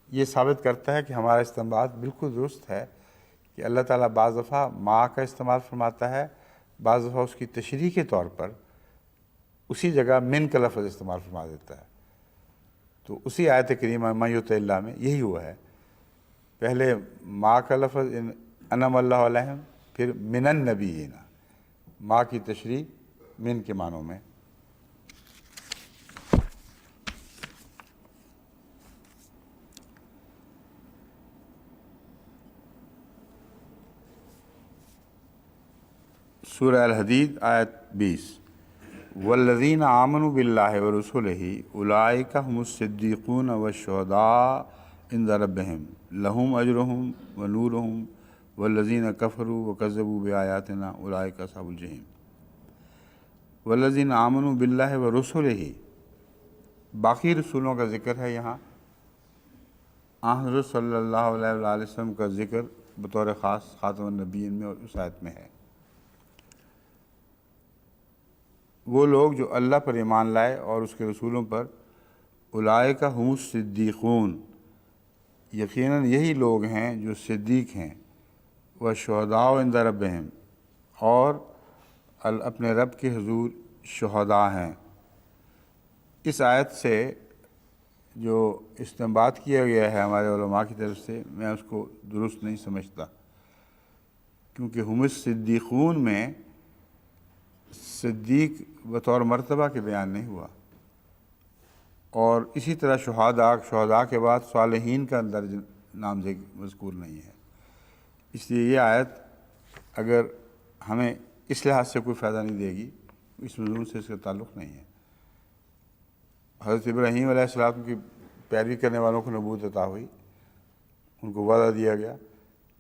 [SPEAKER 1] یہ ثابت کرتا ہے کہ ہمارا استنباط بالکل درست ہے کہ اللہ تعالیٰ بعض دفعہ ما کا استعمال فرماتا ہے، بعض دفعہ اس کی تشریح کے طور پر اسی جگہ من کا لفظ استعمال فرما دیتا ہے۔ تو اسی آیت کریمہ من یطع اللہ میں یہی ہوا ہے، پہلے ما کا لفظ انعم اللہ علیہم، پھر من النبیین، ما کی تشریح من کے معنوں میں۔ سورہ الحدید آیت 20، والذین آمنوا باللہ ورسلہ اولئک هم الصدیقون والشہداء عند ربہم لہم اجرہم ونورہم والذین کفروا وکذبوا بآیاتنا اولئک اصحاب الجحیم۔ والذین آمنوا باللہ ورسلہ، باقی رسولوں کا ذکر ہے یہاں، حضرت صلی اللہ علیہ وآلہ وسلم کا ذکر بطور خاص خاتم النبیین میں اور اس آیت میں ہے۔ وہ لوگ جو اللہ پر ایمان لائے اور اس کے رسولوں پر، اولئک هم الصدیقون، یقیناً یہی لوگ ہیں جو صدیق ہیں، والشہداء عند ربہم، اور اپنے رب کے حضور شہداء ہیں۔ اس آیت سے جو استنباط کیا گیا ہے ہمارے علماء کی طرف سے، میں اس کو درست نہیں سمجھتا، کیونکہ هم الصدیقون میں صدیق بطور مرتبہ کے بیان نہیں ہوا، اور اسی طرح شہداء کے بعد صالحین کا درج نام مذکور نہیں ہے۔ اس لیے یہ آیت اگر ہمیں اس لحاظ سے کوئی فائدہ نہیں دے گی، اس مضمون سے اس کا تعلق نہیں ہے۔ حضرت ابراہیم علیہ السلام کی پیروی کرنے والوں کو نبوت عطا ہوئی، ان کو وعدہ دیا گیا،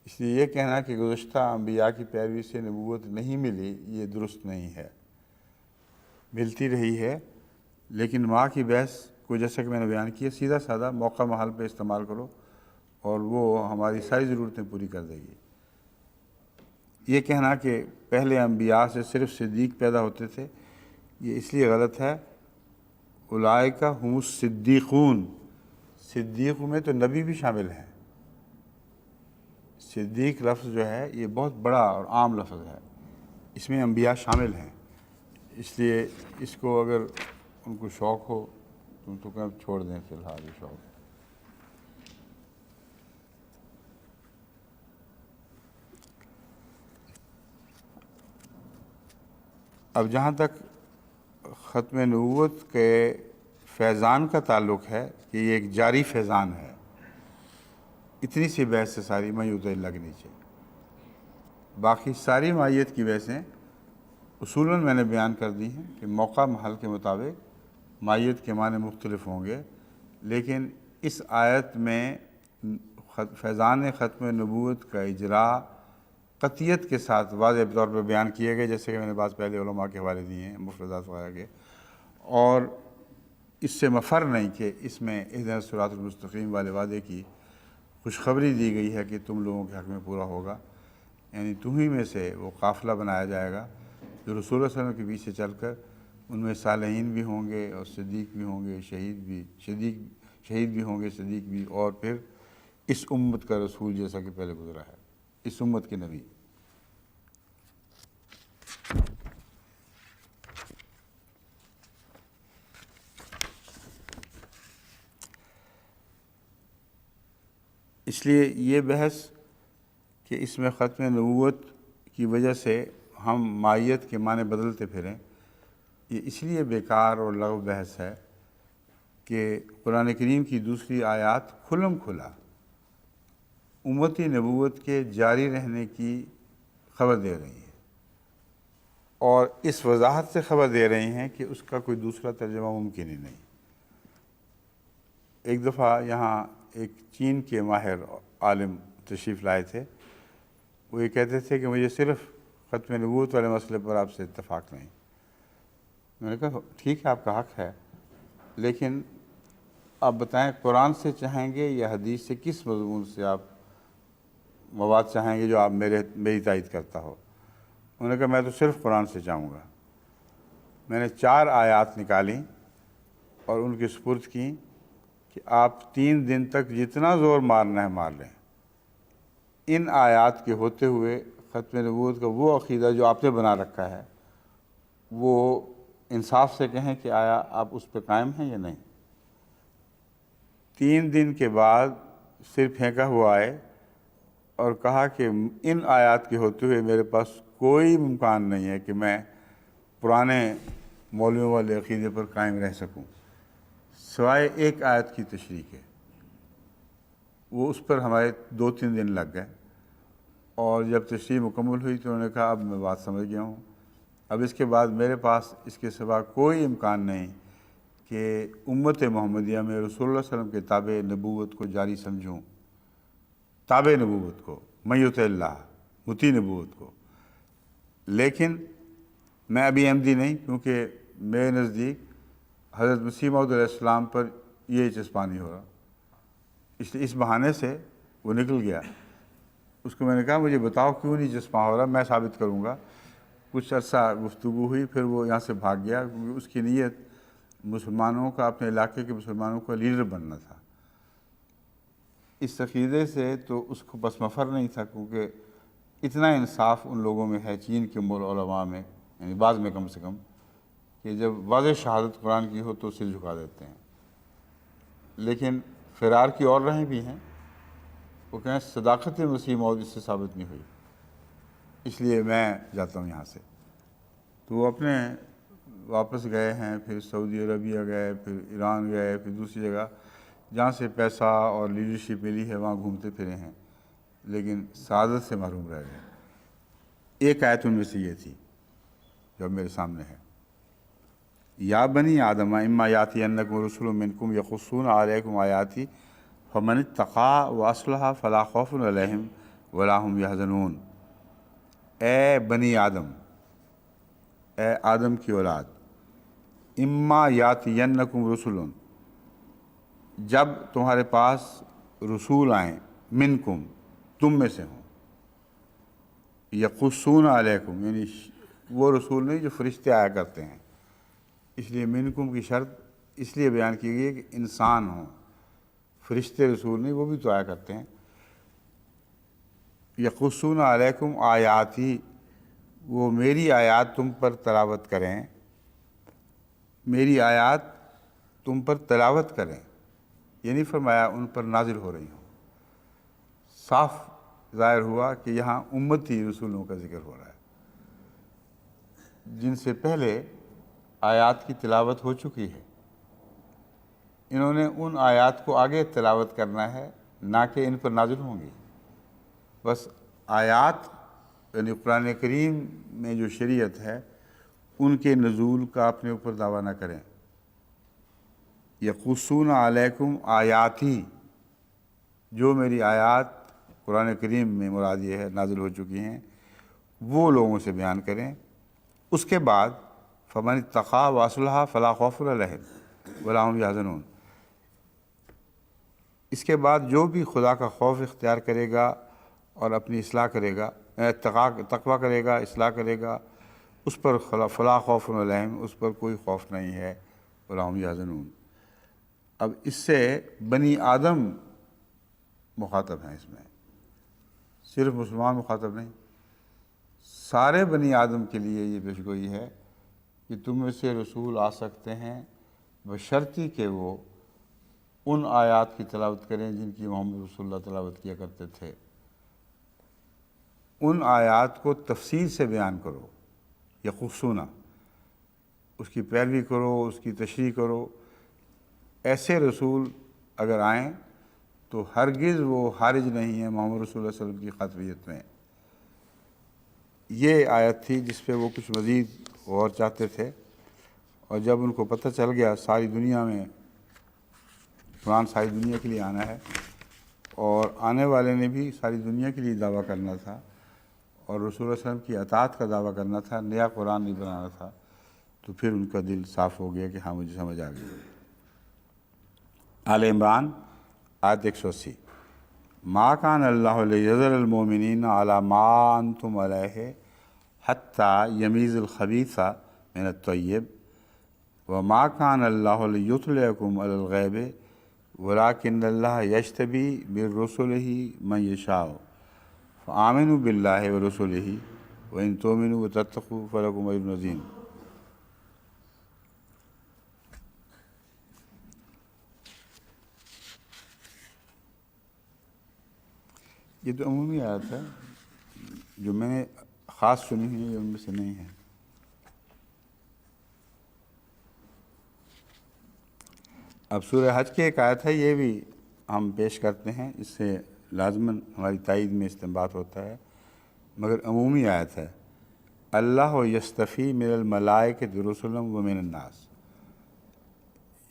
[SPEAKER 1] اس لیے یہ کہنا کہ گزشتہ انبیاء کی پیروی سے نبوت نہیں ملی، یہ درست نہیں ہے، ملتی رہی ہے، لیکن ماں کی بحث کو جیسا کہ میں نے بیان کیا سیدھا سادہ موقع محل پہ استعمال کرو اور وہ ہماری ساری ضرورتیں پوری کر دے گی۔ یہ کہنا کہ پہلے انبیاء سے صرف صدیق پیدا ہوتے تھے، یہ اس لیے غلط ہے۔ اولئک هم الصدیقون، صدیق میں تو نبی بھی شامل ہیں۔ صدیق لفظ جو ہے یہ بہت بڑا اور عام لفظ ہے، اس میں انبیاء شامل ہیں، اس لیے اس کو اگر ان کو شوق ہو تو چھوڑ دیں فی الحال یہ شوق۔ اب جہاں تک ختم نبوت کے فیضان کا تعلق ہے کہ یہ ایک جاری فیضان ہے، اتنی سی بحث سے ساری من یطع اللہ کے نیچے، باقی ساری مائیت کی بحثیں اصولاً میں نے بیان کر دی ہیں کہ موقع محل کے مطابق مائیت کے معنی مختلف ہوں گے، لیکن اس آیت میں فیضان ختم نبوت کا اجرا قطعیت کے ساتھ واضح طور پر بیان کیے گئے، جیسے کہ میں نے بعض پہلے علماء کے حوالے دیے ہیں مفردات وغیرہ کے، اور اس سے مفر نہیں کہ اس میں اہدنا الصراط المستقیم والے وعدے کی خوشخبری دی گئی ہے کہ تم لوگوں کے حق میں پورا ہوگا، یعنی تمہیں میں سے وہ قافلہ بنایا جائے گا جو رسول اللہ صلی اللہ علیہ وسلم کے پیچھے چل کر ان میں صالحین بھی ہوں گے اور صدیق بھی ہوں گے، شہید بھی ہوں گے، صدیق بھی، اور پھر اس امت کا رسول جیسا کہ پہلے گزرا ہے، اس امت کے نبی۔ اس لیے یہ بحث کہ اس میں ختم نبوت کی وجہ سے ہم مائیت کے معنی بدلتے پھریں، یہ اس لیے بیکار اور لغو بحث ہے کہ قرآن کریم کی دوسری آیات کھلم کھلا امتی نبوت کے جاری رہنے کی خبر دے رہی ہیں، اور اس وضاحت سے خبر دے رہی ہیں کہ اس کا کوئی دوسرا ترجمہ ممکن ہی نہیں۔ ایک دفعہ یہاں ایک چین کے ماہر عالم تشریف لائے تھے، وہ یہ کہتے تھے کہ مجھے صرف ختم نبوت والے مسئلے پر آپ سے اتفاق نہیں۔ میں نے کہا ٹھیک ہے، آپ کا حق ہے، لیکن آپ بتائیں قرآن سے چاہیں گے یا حدیث سے، کس مضمون سے آپ مواد چاہیں گے جو آپ میری تائید کرتا ہو؟ انہوں نے کہا میں تو صرف قرآن سے چاہوں گا۔ میں نے 4 آیات نکالیں اور ان کی سپرد کیں کہ آپ 3 دن تک جتنا زور مارنا ہے مار لیں، ان آیات کے ہوتے ہوئے ختم نبوت کا وہ عقیدہ جو آپ نے بنا رکھا ہے وہ انصاف سے کہیں کہ آیا آپ اس پہ قائم ہیں یا نہیں۔ 3 دن کے بعد سر پھینکا ہوا آئے اور کہا کہ ان آیات کے ہوتے ہوئے میرے پاس کوئی امکان نہیں ہے کہ میں پرانے مولویوں والے عقیدے پر قائم رہ سکوں، سوائے ایک آیت کی تشریح ہے۔ وہ اس پر ہمارے 2-3 دن لگ گئے، اور جب تشریح مکمل ہوئی تو انہوں نے کہا اب میں بات سمجھ گیا ہوں، اب اس کے بعد میرے پاس اس کے سوا کوئی امکان نہیں کہ امت محمدیہ میں رسول اللہ صلی اللہ علیہ وسلم کے تابع نبوت کو جاری سمجھوں، تابع نبوت کو، میت اللہ، مطیع نبوت کو۔ لیکن میں ابھی احمدی نہیں، کیونکہ میرے نزدیک حضرت مسیح موعود علیہ السلام پر یہ چسپاں نہیں ہو رہا، اس لیے اس بہانے سے وہ نکل گیا۔ اس کو میں نے کہا مجھے بتاؤ کیوں نہیں چسپاں ہو رہا، میں ثابت کروں گا۔ کچھ عرصہ گفتگو ہوئی، پھر وہ یہاں سے بھاگ گیا، کیونکہ اس کی نیت مسلمانوں کا، اپنے علاقے کے مسلمانوں کا لیڈر بننا تھا۔ اس عقیدے سے تو اس کو بس مفر نہیں تھا، کیونکہ اتنا انصاف ان لوگوں میں ہے چین کے علماء میں، یعنی بعض میں کم سے کم، کہ جب واضح شہادت قرآن کی ہو تو سر جھکا دیتے ہیں۔ لیکن فرار کی اور راہیں بھی ہیں، وہ کہیں صداقت مسیح موعود اس سے ثابت نہیں ہوئی، اس لیے میں جاتا ہوں یہاں سے۔ تو وہ اپنے واپس گئے ہیں، پھر سعودی عربیہ گئے، پھر ایران گئے، پھر دوسری جگہ جہاں سے پیسہ اور لیڈرشپ ملی ہے وہاں گھومتے پھرے ہیں، لیکن سعادت سے محروم رہ گئے۔ ایک آیت ان میں سے یہ تھی جو میرے سامنے ہے، یا بنی آدم اما یاتینکم رسل منکم یقصون علیکم آیاتی فمن اتقی واصلح فلا خوف علیہم ولا هم یحزنون۔ اے بنی آدم، اے آدم کی اولاد، اما یاتینکم رسل، جب تمہارے پاس رسول آئیں، منکم، تم میں سے ہوں، یقصون علیکم، یعنی وہ رسول نہیں جو فرشتے آیا کرتے ہیں، اس لیے منکم کی شرط اس لیے بیان کی گئی ہے کہ انسان ہوں، فرشتے رسول نہیں، وہ بھی تو آیا کرتے ہیں۔ یقصون علیکم آیاتی، وہ میری آیات تم پر تلاوت کریں، میری آیات تم پر تلاوت کریں، یہ نہیں فرمایا ان پر نازل ہو رہی ہوں۔ صاف ظاہر ہوا کہ یہاں امتی رسولوں کا ذکر ہو رہا ہے جن سے پہلے آیات کی تلاوت ہو چکی ہے، انہوں نے ان آیات کو آگے تلاوت کرنا ہے، نہ کہ ان پر نازل ہوں گی۔ بس آیات یعنی قرآن کریم میں جو شریعت ہے ان کے نزول کا اپنے اوپر دعویٰ نہ کریں۔ یقصون علیکم آیاتی، جو میری آیات قرآن کریم میں مراد یہ ہے نازل ہو چکی ہیں وہ لوگوں سے بیان کریں۔ اس کے بعد فمن اتقی واصلح فلا خوف علیہم ولا هم یحزنون، اس کے بعد جو بھی خدا کا خوف اختیار کرے گا اور اپنی اصلاح کرے گا، تقویٰ کرے گا، اصلاح کرے گا، اس پر فلا خوف علیہم، اس پر کوئی خوف نہیں ہے، ولا هم یحزنون۔ اب اس سے بنی آدم مخاطب ہیں، اس میں صرف مسلمان مخاطب نہیں، سارے بنی آدم کے لیے یہ پیشگوئی ہے کہ تم میں سے رسول آ سکتے ہیں بشرطی کہ وہ ان آیات کی تلاوت کریں جن کی محمد رسول اللہ تلاوت کیا کرتے تھے، ان آیات کو تفصیل سے بیان کرو، یقصونا، اس کی پیروی کرو، اس کی تشریح کرو۔ ایسے رسول اگر آئیں تو ہرگز وہ حارج نہیں ہیں محمد رسول اللہ صلی اللہ علیہ وسلم کی خاطبیت میں۔ یہ آیت تھی جس پہ وہ کچھ مزید غور چاہتے تھے، اور جب ان کو پتہ چل گیا ساری دنیا میں قرآن ساری دنیا کے لیے آنا ہے، اور آنے والے نے بھی ساری دنیا کے لیے دعویٰ کرنا تھا، اور رسول اللہ صلی اللہ علیہ وسلم کی اطاعت کا دعویٰ کرنا تھا، نیا قرآن نہیں بنانا تھا، تو پھر ان کا دل صاف ہو گیا کہ ہاں مجھے سمجھ آ گئی۔ آل عمران آیت 180، ما کان اللہ لیذر المؤمنین علی ما انتم علیہ حتی یمیز الخبیث من الطیب وما کان اللہ لیطلعکم علی الغیب ولکن اللہ یجتبی من رسلہ من یشاء فآمنوا باللہ ورسلہ وإن تؤمنوا وتتقوا فلکم أجر عظیم۔ یہ تو عمومی آیت ہے، جو میں نے خاص سنی ہوئی ہے یہ ان میں سے نہیں ہے۔ اب سورہ حج کی ایک آیت ہے، یہ بھی ہم پیش کرتے ہیں، اس سے لازماً ہماری تائید میں استنباط ہوتا ہے، مگر عمومی آیت ہے۔ اللہ یستفی من الملائکۃ رسلا ومن الناس،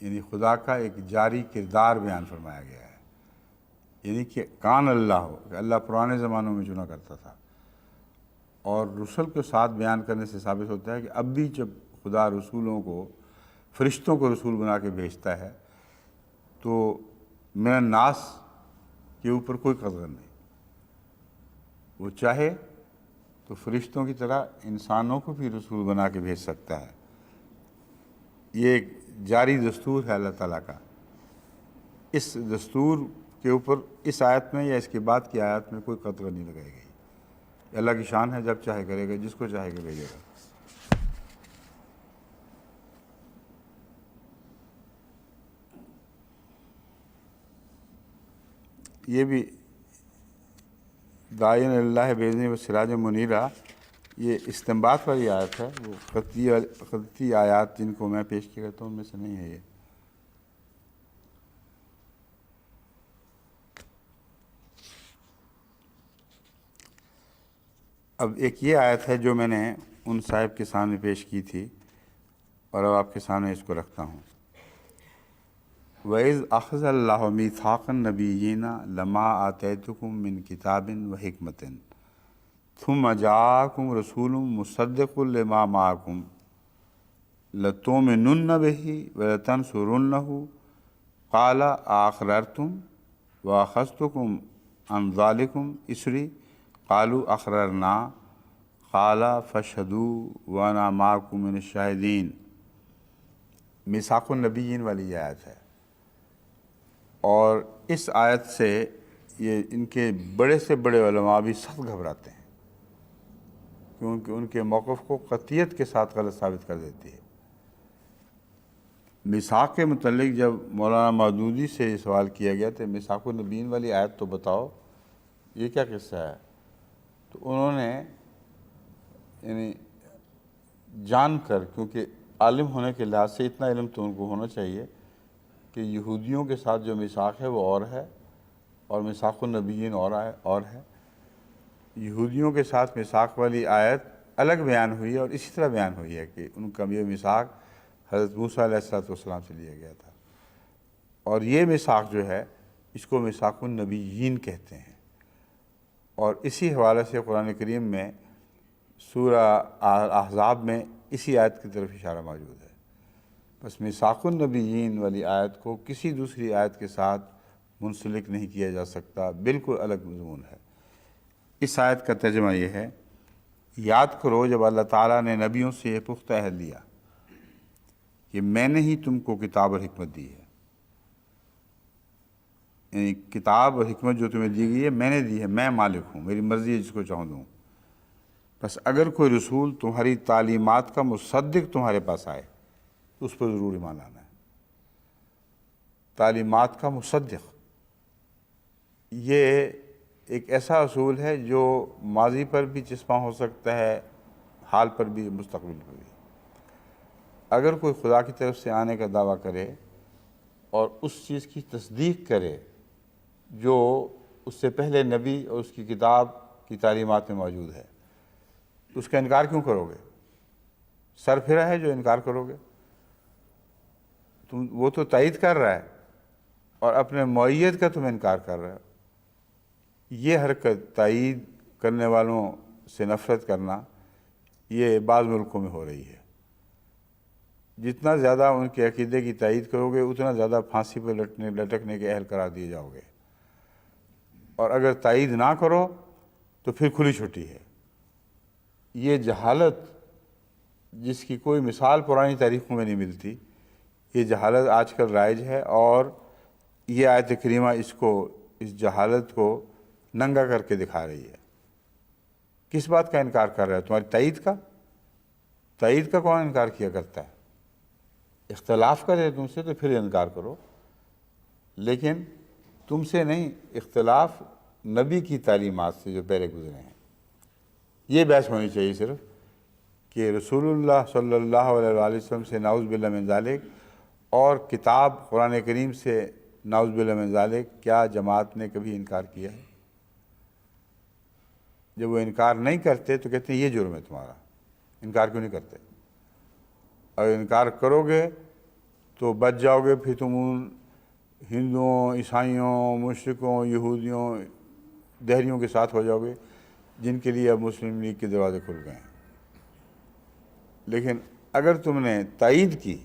[SPEAKER 1] یعنی خدا کا ایک جاری کردار بیان فرمایا گیا ہے، یعنی کہ کان اللہ، کہ اللہ پرانے زمانوں میں چنا کرتا تھا، اور رسل کے ساتھ بیان کرنے سے ثابت ہوتا ہے کہ اب بھی جب خدا رسولوں کو، فرشتوں کو رسول بنا کے بھیجتا ہے تو من الناس کے اوپر کوئی قدر نہیں، وہ چاہے تو فرشتوں کی طرح انسانوں کو بھی رسول بنا کے بھیج سکتا ہے۔ یہ ایک جاری دستور ہے اللہ تعالیٰ کا۔ اس دستور کے اوپر اس آیت میں یا اس کے بعد کی آیت میں کوئی قطع نہیں لگائی گئی۔ اللہ کی شان ہے، جب چاہے کرے گا، جس کو چاہے گا بھیجے گا۔ یہ بھی داعین اللہ بإذنہ و سراج منیرہ، یہ استنباط والی آیت ہے، وہ قطعی آیات جن کو میں پیش کیا کرتا ہوں ان میں سے نہیں ہے یہ۔ اب ایک یہ آیت ہے جو میں نے ان صاحب کے سامنے پیش کی تھی، اور اب آپ کے سامنے اس کو رکھتا ہوں۔ وَإِذْ أَخَذَ اللَّهُ مِيثَاقَ النَّبِيِّينَ لَمَا آتَيْتُكُم مِّن كِتَابٍ وَحِكْمَةٍ ثُمَّ جَاءَكُمْ رَسُولٌ مُّصَدِّقٌ لِّمَا مَعَكُمْ لَتُؤْمِنُنَّ بِهِ وَلَتَنصُرُنَّهُ قَالَ أَأَقْرَرْتُمْ وَأَخَذْتُكُمْ عَنْ ذَلِكُمْ إِصْرِي قَالُوا أَقْرَرْنَا قَالَ فَاشْهَدُوا وَأَنَا مَعَكُم مِّنَ الشَّاهِدِينَ۔ میثاق النبیین والی یہ آیت ہے، اور اس آیت سے یہ ان کے بڑے سے بڑے علماء بھی سخت گھبراتے ہیں، کیونکہ ان کے موقف کو قطعیت کے ساتھ غلط ثابت کر دیتی ہے۔ میثاق کے متعلق جب مولانا مودودی سے یہ سوال کیا گیا تو میثاق النبیین والی آیت تو بتاؤ، یہ کیا قصہ ہے؟ تو انہوں نے یعنی جان کر، کیونکہ عالم ہونے کے لحاظ سے اتنا علم تو ان کو ہونا چاہیے کہ یہودیوں کے ساتھ جو میثاق ہے وہ اور ہے، اور میثاق النبیین اور ہے۔ یہودیوں کے ساتھ میثاق والی آیت الگ بیان ہوئی ہے، اور اسی طرح بیان ہوئی ہے کہ ان کا یہ میثاق حضرت موسیٰ علیہ السلام سے لیا گیا تھا، اور یہ میثاق جو ہے اس کو میثاق النبیین کہتے ہیں۔ اور اسی حوالے سے قرآن کریم میں سورہ احزاب میں اسی آیت کی طرف اشارہ موجود ہے۔ بس میثاق النبیین والی آیت کو کسی دوسری آیت کے ساتھ منسلک نہیں کیا جا سکتا، بالکل الگ مضمون ہے۔ اس آیت کا ترجمہ یہ ہے، یاد کرو جب اللہ تعالیٰ نے نبیوں سے یہ پختہ عہد لیا کہ میں نے ہی تم کو کتاب اور حکمت دی ہے، یعنی کتاب اور حکمت جو تمہیں دی گئی ہے میں نے دی ہے، میں مالک ہوں، میری مرضی ہے جس کو چاہوں دوں۔ بس اگر کوئی رسول تمہاری تعلیمات کا مصدق تمہارے پاس آئے تو اس پر ضرور ایمان لانا ہے۔ تعلیمات کا مصدق، یہ ایک ایسا اصول ہے جو ماضی پر بھی چسپاں ہو سکتا ہے، حال پر بھی، مستقبل پر بھی۔ اگر کوئی خدا کی طرف سے آنے کا دعویٰ کرے اور اس چیز کی تصدیق کرے جو اس سے پہلے نبی اور اس کی کتاب کی تعلیمات میں موجود ہے، تو اس کا انکار کیوں کرو گے؟ سر پھرا ہے جو انکار کرو گے؟ وہ تو تائید کر رہا ہے اور اپنے معیت کا تم انکار کر رہے ہو۔ یہ حرکت تائید کرنے والوں سے نفرت کرنا یہ بعض ملکوں میں ہو رہی ہے۔ جتنا زیادہ ان کے عقیدے کی تائید کرو گے اتنا زیادہ پھانسی پہ لٹکنے کے اہل قرار دیے جاؤ گے، اور اگر تائید نہ کرو تو پھر کھلی چھٹی ہے۔ یہ جہالت جس کی کوئی مثال پرانی تاریخوں میں نہیں ملتی، یہ جہالت آج کل رائج ہے، اور یہ آیت کریمہ اس جہالت کو ننگا کر کے دکھا رہی ہے۔ کس بات کا انکار کر رہا ہے؟ تمہاری تائید کا؟ تائید کا کون انکار کیا کرتا ہے؟ اختلاف کرے تم سے تو پھر انکار کرو، لیکن تم سے نہیں، اختلاف نبی کی تعلیمات سے جو پہلے گزرے ہیں۔ یہ بحث ہونی چاہیے صرف کہ رسول اللہ صلی اللہ علیہ وآلہ وسلم سے نعوذ باللہ من ذالک اور کتاب قرآن کریم سے نعوذ باللہ من ذالک کیا جماعت نے کبھی انکار کیا ہے؟ جب وہ انکار نہیں کرتے تو کہتے ہیں یہ جرم ہے تمہارا، انکار کیوں نہیں کرتے؟ اگر انکار کرو گے تو بچ جاؤ گے، پھر تم ان ہندوؤں، عیسائیوں، مشرکوں، یہودیوں، دہریوں کے ساتھ ہو جاؤ گے جن کے لیے اب مسلم لیگ کے دروازے کھل گئے ہیں۔ لیکن اگر تم نے تائید کی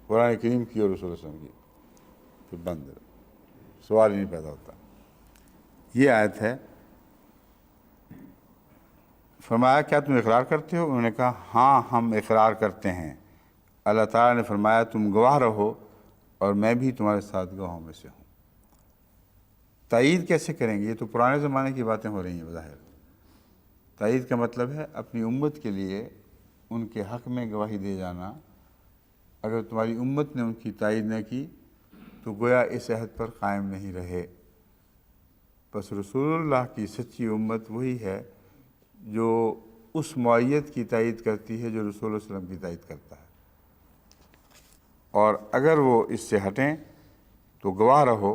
[SPEAKER 1] قرآن کریم کی اور رسول اللہ صلی اللہ علیہ وسلم کی، پھر بند، سوال ہی نہیں پیدا ہوتا۔ یہ آیت ہے۔ فرمایا کیا تم اقرار کرتے ہو؟ انہوں نے کہا ہاں ہم اقرار کرتے ہیں۔ اللہ تعالیٰ نے فرمایا تم گواہ رہو اور میں بھی تمہارے ساتھ گواہوں میں سے ہوں۔ تائید کیسے کریں گے؟ یہ تو پرانے زمانے کی باتیں ہو رہی ہیں بظاہر۔ تائید کا مطلب ہے اپنی امت کے لیے ان کے حق میں گواہی دے جانا۔ اگر تمہاری امت نے ان کی تائید نہ کی تو گویا اس عہد پر قائم نہیں رہے۔ بس رسول اللہ کی سچی امت وہی ہے جو اس معیت کی تائید کرتی ہے جو رسول اللہ علیہ وسلم کی تائید کرتا ہے، اور اگر وہ اس سے ہٹیں تو گواہ رہو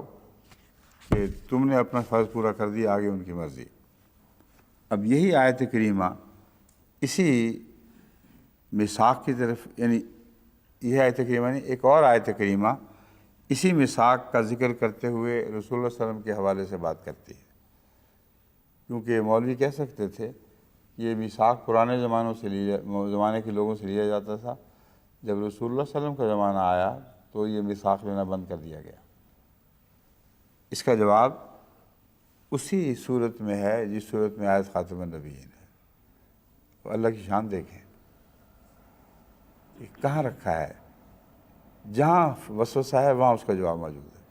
[SPEAKER 1] کہ تم نے اپنا فرض پورا کر دیا، آگے ان کی مرضی۔ اب یہی آیت کریمہ اسی میثاق کی طرف، یعنی یہ آیت کریمہ نہیں، ایک اور آیت کریمہ اسی میثاق کا ذکر کرتے ہوئے رسول اللہ صلی اللہ علیہ وسلم کے حوالے سے بات کرتی ہے، کیونکہ مولوی کہہ سکتے تھے یہ میثاق پرانے زمانے کے لوگوں سے لیا جاتا تھا، جب رسول اللہ صلی اللہ علیہ وسلم کا زمانہ آیا تو یہ میثاق لینا بند کر دیا گیا۔ اس کا جواب اسی صورت میں ہے جس صورت میں آیت خاتم النبیین ہے۔ تو اللہ کی شان دیکھیں، یہ کہاں رکھا ہے؟ جہاں وسوسہ ہے وہاں اس کا جواب موجود ہے۔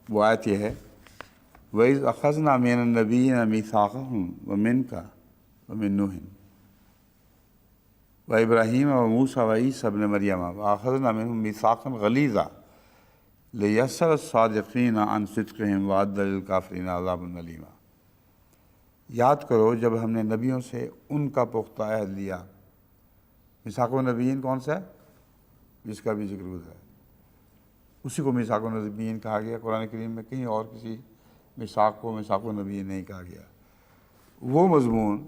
[SPEAKER 1] وہ آیت یہ ہے وَإِذْ أَخَذْنَا مِنَ النَّبِيِّينَ مِيثَاقَهُمْ وَمِنْكَ وَمِن نُوحٍ وَإِبْرَاهِيمَ وَمُوسَىٰ وَعِيسَىٰ ابْنَ مَرْيَمَ وَأَخَذْنَا مِنْهُمْ مِيثَاقًا غَلِيظًا لِيَسْأَلَ الصَّادِقِينَ عَنْ صِدْقِهِمْ وَأَعَدَّ لِلْكَافِرِينَ عَذَابًا أَلِيمًا۔ یاد کرو جب ہم نے نبیوں سے ان کا پختہ عہد لیا۔ میثاق النبیین کون سا ہے؟ جس کا بھی ذکر گزرا ہے، اسی کو میثاق النبیین کہا گیا قرآن کریم میں، کہیں اور کسی میثاق کو میثاق النبیین نہیں کہا گیا۔ وہ مضمون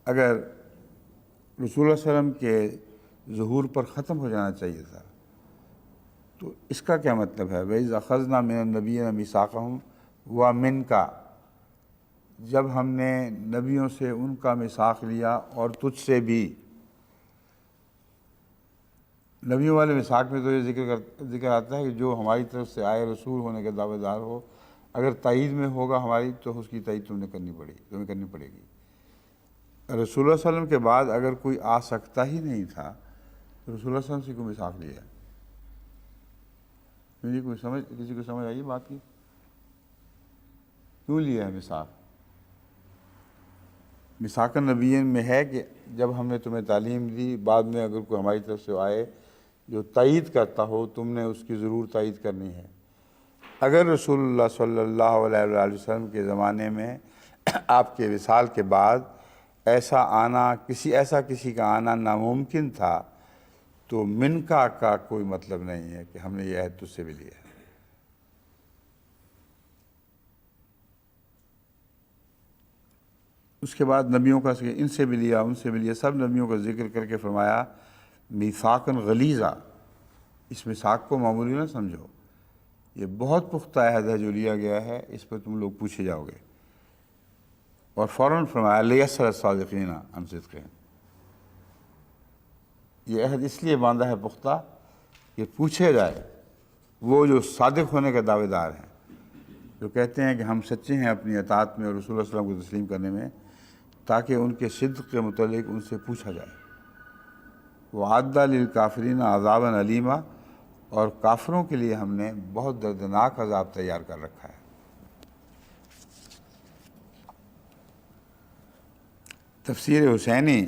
[SPEAKER 1] اگر رسول اللہ صلی اللہ علیہ وسلم کے ظہور پر ختم ہو جانا چاہیے تھا تو اس کا کیا مطلب ہے؟ وَإِذْ أَخَذْنَا مِنَ النَّبِيِّينَ مِيثَاقَهُمْ وَمِنْكَ، جب ہم نے نبیوں سے ان کا میثاق لیا اور تجھ سے بھی۔ نبیوں والے میثاق میں تو یہ ذکر آتا ہے کہ جو ہماری طرف سے آئے رسول ہونے کا دعوے دار ہو، اگر تائید میں ہوگا ہماری تو اس کی تائید تمہیں کرنی پڑے گی۔ رسول اللہ صلی اللہ علیہ وسلم کے بعد اگر کوئی آ سکتا ہی نہیں تھا تو رسول اللہ صلی اللہ علیہ وسلم سے کو میثاق لیا۔ کسی کو سمجھ آئی بات کی؟ کیوں لیا ہے میثاق؟ میثاق النبیین میں ہے کہ جب ہم نے تمہیں تعلیم دی، بعد میں اگر کوئی ہماری طرف سے آئے جو تائید کرتا ہو، تم نے اس کی ضرور تائید کرنی ہے۔ اگر رسول اللہ صلی اللہ علیہ وآلہ وسلم کے زمانے میں آپ کے وصال کے بعد ایسا کسی کا آنا ناممکن تھا تو منکا کا کوئی مطلب نہیں ہے کہ ہم نے یہ عہد تجھ سے بھی لیا ہے۔ اس کے بعد نبیوں کا ان سے بھی لیا، ان سے بھی لیا، سب نبیوں کا ذکر کر کے فرمایا میثاقاً غلیظا۔ اس میثاق کو معمولی نہ سمجھو، یہ بہت پختہ عہد ہے جو لیا گیا ہے، اس پر تم لوگ پوچھے جاؤ گے۔ اور فوراً فرمایا لیسأل الصادقین عن صدقہم، یہ عہد اس لیے باندھا ہے پختہ کہ پوچھے جائے وہ جو صادق ہونے کے دعوے دار ہیں، جو کہتے ہیں کہ ہم سچے ہیں اپنی اطاعت میں اور رسول اللہ صلی اللہ علیہ وسلم کو تسلیم کرنے میں، تاکہ ان کے صدق کے متعلق ان سے پوچھا جائے۔ وَأَعَدَّ لِلْكَافِرِينَ عَذَابًا أَلِيمًا، اور کافروں کے لیے ہم نے بہت دردناک عذاب تیار کر رکھا ہے۔ تفسیر حسینی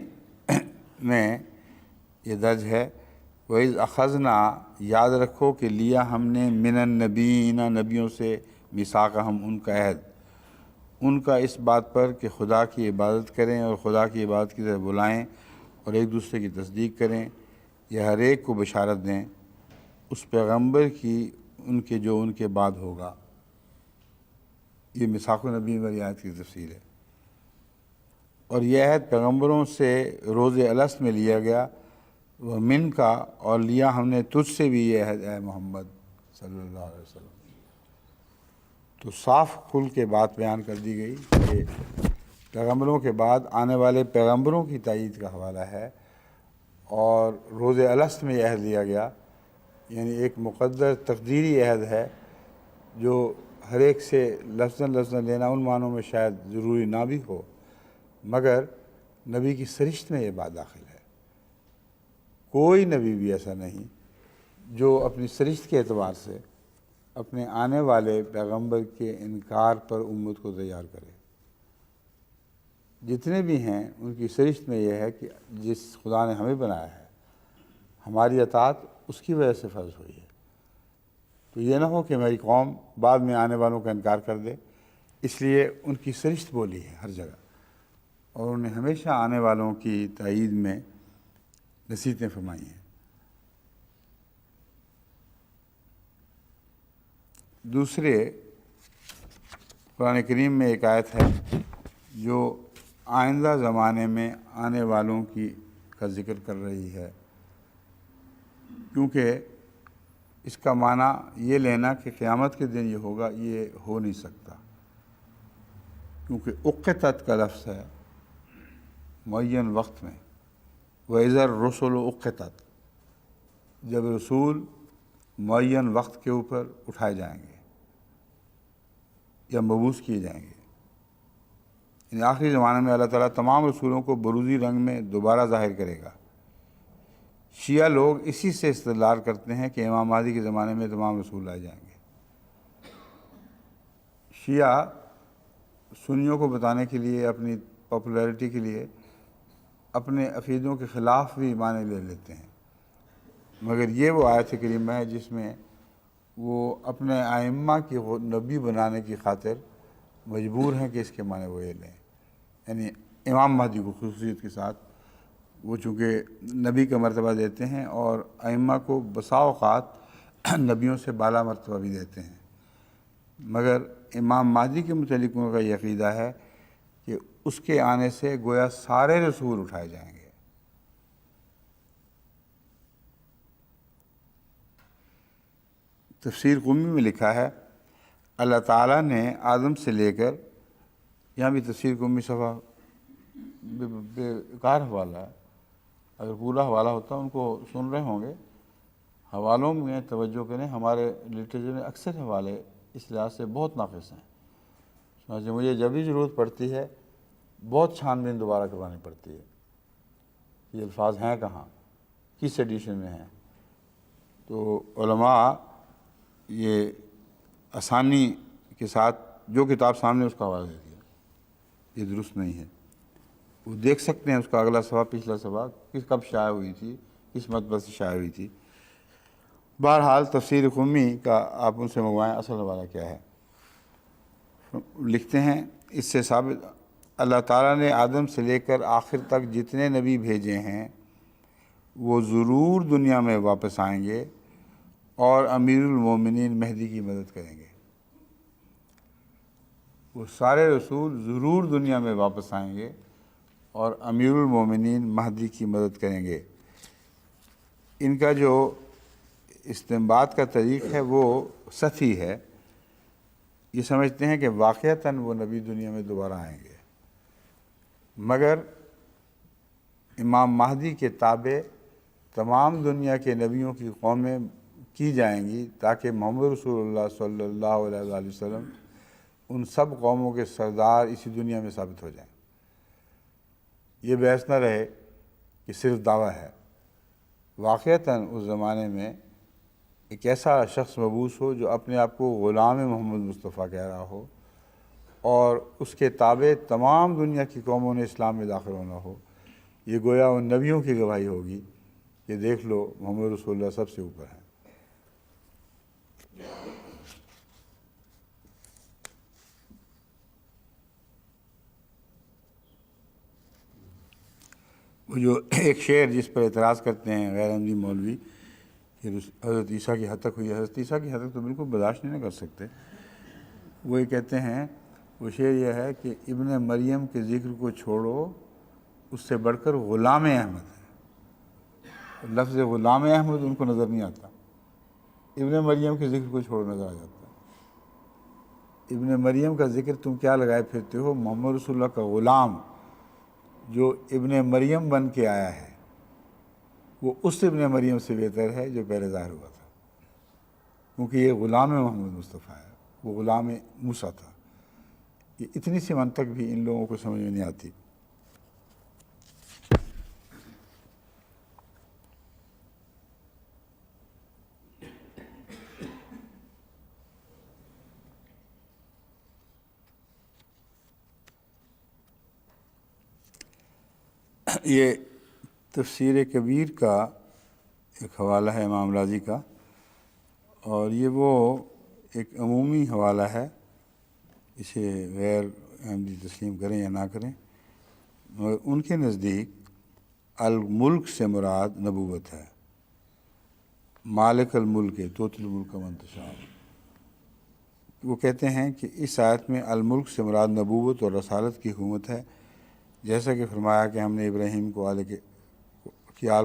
[SPEAKER 1] میں یہ درج ہے وَإِذْ أَخَذْنَا، یاد رکھو کہ لیا ہم نے مِنَ النَّبِيِّينَ نبیوں سے میثاقہم ان کا عہد، ان کا اس بات پر کہ خدا کی عبادت کریں اور خدا کی عبادت کی طرف بلائیں اور ایک دوسرے کی تصدیق کریں، یہ ہر ایک کو بشارت دیں اس پیغمبر کی ان کے جو ان کے بعد ہوگا۔ یہ میثاق النبی والی آیت کی تفسیر ہے۔ اور یہ عہد پیغمبروں سے روز الست میں لیا گیا، وہ من کا، اور لیا ہم نے تجھ سے بھی یہ عہد اے محمد صلی اللہ علیہ وسلم۔ تو صاف کھل کے بات بیان کر دی گئی کہ پیغمبروں کے بعد آنے والے پیغمبروں کی تائید کا حوالہ ہے، اور روز الست میں یہ عہد لیا گیا، یعنی ایک مقدر تقدیری عہد ہے جو ہر ایک سے لفظاً لینا ان معنوں میں شاید ضروری نہ بھی ہو، مگر نبی کی سرشت میں یہ بات داخل ہے۔ کوئی نبی بھی ایسا نہیں جو اپنی سرشت کے اعتبار سے اپنے آنے والے پیغمبر کے انکار پر امت کو تیار کرے۔ جتنے بھی ہیں ان کی سرشت میں یہ ہے کہ جس خدا نے ہمیں بنایا ہے، ہماری اطاعت اس کی وجہ سے فرض ہوئی ہے۔ تو یہ نہ ہو کہ میری قوم بعد میں آنے والوں کا انکار کر دے، اس لیے ان کی سرشت بولی ہے ہر جگہ، اور انہیں ہمیشہ آنے والوں کی تائید میں نصیحتیں فرمائی ہیں۔ دوسرے قرآن کریم میں ایک آیت ہے جو آئندہ زمانے میں آنے والوں کا ذکر کر رہی ہے، کیونکہ اس کا معنی یہ لینا کہ قیامت کے دن یہ ہوگا، یہ ہو نہیں سکتا، کیونکہ اقتت کا لفظ ہے معین وقت میں، وَإِذَا الرُّسُلُ اُقِّتَتْ، جب رسول معین وقت کے اوپر اٹھائے جائیں گے یا مبعوث کیے جائیں گے۔ یعنی آخری زمانے میں اللہ تعالیٰ تمام رسولوں کو بروزی رنگ میں دوبارہ ظاہر کرے گا۔ شیعہ لوگ اسی سے استدلال کرتے ہیں کہ امام مہدی کے زمانے میں تمام رسول لائے جائیں گے۔ شیعہ سنیوں کو بتانے کے لیے، اپنی پاپولیرٹی کے لیے، اپنے عقیدوں کے خلاف بھی معنی لے لیتے ہیں، مگر یہ وہ آیت کریمہ ہے جس میں وہ اپنے ائمہ کی نبی بنانے کی خاطر مجبور ہیں کہ اس کے معنی وہ یہ لیں۔ یعنی امام مہدی کو خصوصیت کے ساتھ وہ چونکہ نبی کا مرتبہ دیتے ہیں، اور ائمہ کو بسا اوقات نبیوں سے بالا مرتبہ بھی دیتے ہیں، مگر امام مہدی کے متعلق ان کا یہ عقیدہ ہے کہ اس کے آنے سے گویا سارے رسول اٹھائے جائیں گے۔ تفسیر قمی میں لکھا ہے اللہ تعالیٰ نے آدم سے لے کر، یہاں بھی تفسیر قمی صفحہ بیکار حوالہ ہے، اگر پورا حوالہ ہوتا ان کو سن رہے ہوں گے، حوالوں میں توجہ کریں، ہمارے لٹریچر میں اکثر حوالے اس لحاظ سے بہت ناقص ہیں، چنانچہ مجھے جب بھی ضرورت پڑتی ہے بہت چھان بین دوبارہ کروانی پڑتی ہے، یہ الفاظ ہیں کہاں، کس ایڈیشن میں ہیں۔ تو علماء یہ آسانی کے ساتھ جو کتاب سامنے اس کا حوالہ دے دیا، یہ درست نہیں ہے۔ وہ دیکھ سکتے ہیں اس کا اگلا صفحہ پچھلا صفحہ کب شائع ہوئی تھی، کس مطبع سے شائع ہوئی تھی۔ بہرحال تفسیر قمی کا آپ ان سے منگوائیں اصل حوالہ کیا ہے۔ لکھتے ہیں اس سے ثابت اللہ تعالیٰ نے آدم سے لے کر آخر تک جتنے نبی بھیجے ہیں وہ ضرور دنیا میں واپس آئیں گے اور امیر المومنین مہدی کی مدد کریں گے۔ وہ سارے رسول ضرور دنیا میں واپس آئیں گے اور امیر المومنین مہدی کی مدد کریں گے۔ ان کا جو استنباط کا طریق ہے وہ سطحی ہے، یہ سمجھتے ہیں کہ واقعتاً وہ نبی دنیا میں دوبارہ آئیں گے، مگر امام مہدی کے تابع تمام دنیا کے نبیوں کی قومیں کی جائیں گی تاکہ محمد رسول اللہ صلی اللہ علیہ وآلہ وسلم ان سب قوموں کے سردار اسی دنیا میں ثابت ہو جائیں۔ یہ بحث نہ رہے کہ صرف دعویٰ ہے، واقعتاً اس زمانے میں ایک ایسا شخص مبعوث ہو جو اپنے آپ کو غلام محمد مصطفیٰ کہہ رہا ہو اور اس کے تابع تمام دنیا کی قوموں نے اسلام میں داخل ہونا ہو۔ یہ گویا ان نبیوں کی گواہی ہوگی کہ دیکھ لو محمد رسول اللہ سب سے اوپر ہیں۔ وہ جو ایک شعر جس پر اعتراض کرتے ہیں غیر احمدی مولوی کہ حضرت عیسیٰ کی حد تک ہوئی ہے، حضرت عیسیٰ کی حد تک تو بالکل برداشت نہیں کر سکتے۔ وہ یہ کہتے ہیں، وہ شعر یہ ہے کہ ابن مریم کے ذکر کو چھوڑو اس سے بڑھ کر غلام احمد ہے۔ لفظ غلام احمد ان کو نظر نہیں آتا، ابن مریم کے ذکر کو چھوڑ نظر آ جاتا ہے۔ ابن مریم کا ذکر تم کیا لگائے پھرتے ہو؟ محمد رسول اللہ کا غلام جو ابن مریم بن کے آیا ہے وہ اس ابن مریم سے بہتر ہے جو پہلے ظاہر ہوا تھا، کیونکہ یہ غلام محمد مصطفیٰ ہے، وہ غلام موسیٰ تھا۔ یہ اتنی سی منطق بھی ان لوگوں کو سمجھ میں نہیں آتی۔ یہ تفسیر کبیر کا ایک حوالہ ہے امام راضی کا، اور یہ وہ ایک عمومی حوالہ ہے، اسے غیر احمدی تسلیم کریں یا نہ کریں، مگر ان کے نزدیک الملک سے مراد نبوت ہے۔ مالک الملک توت الملک من تشاء، وہ کہتے ہیں کہ اس آیت میں الملک سے مراد نبوت اور رسالت کی حکومت ہے، جیسا کہ فرمایا کہ ہم نے ابراہیم کو آل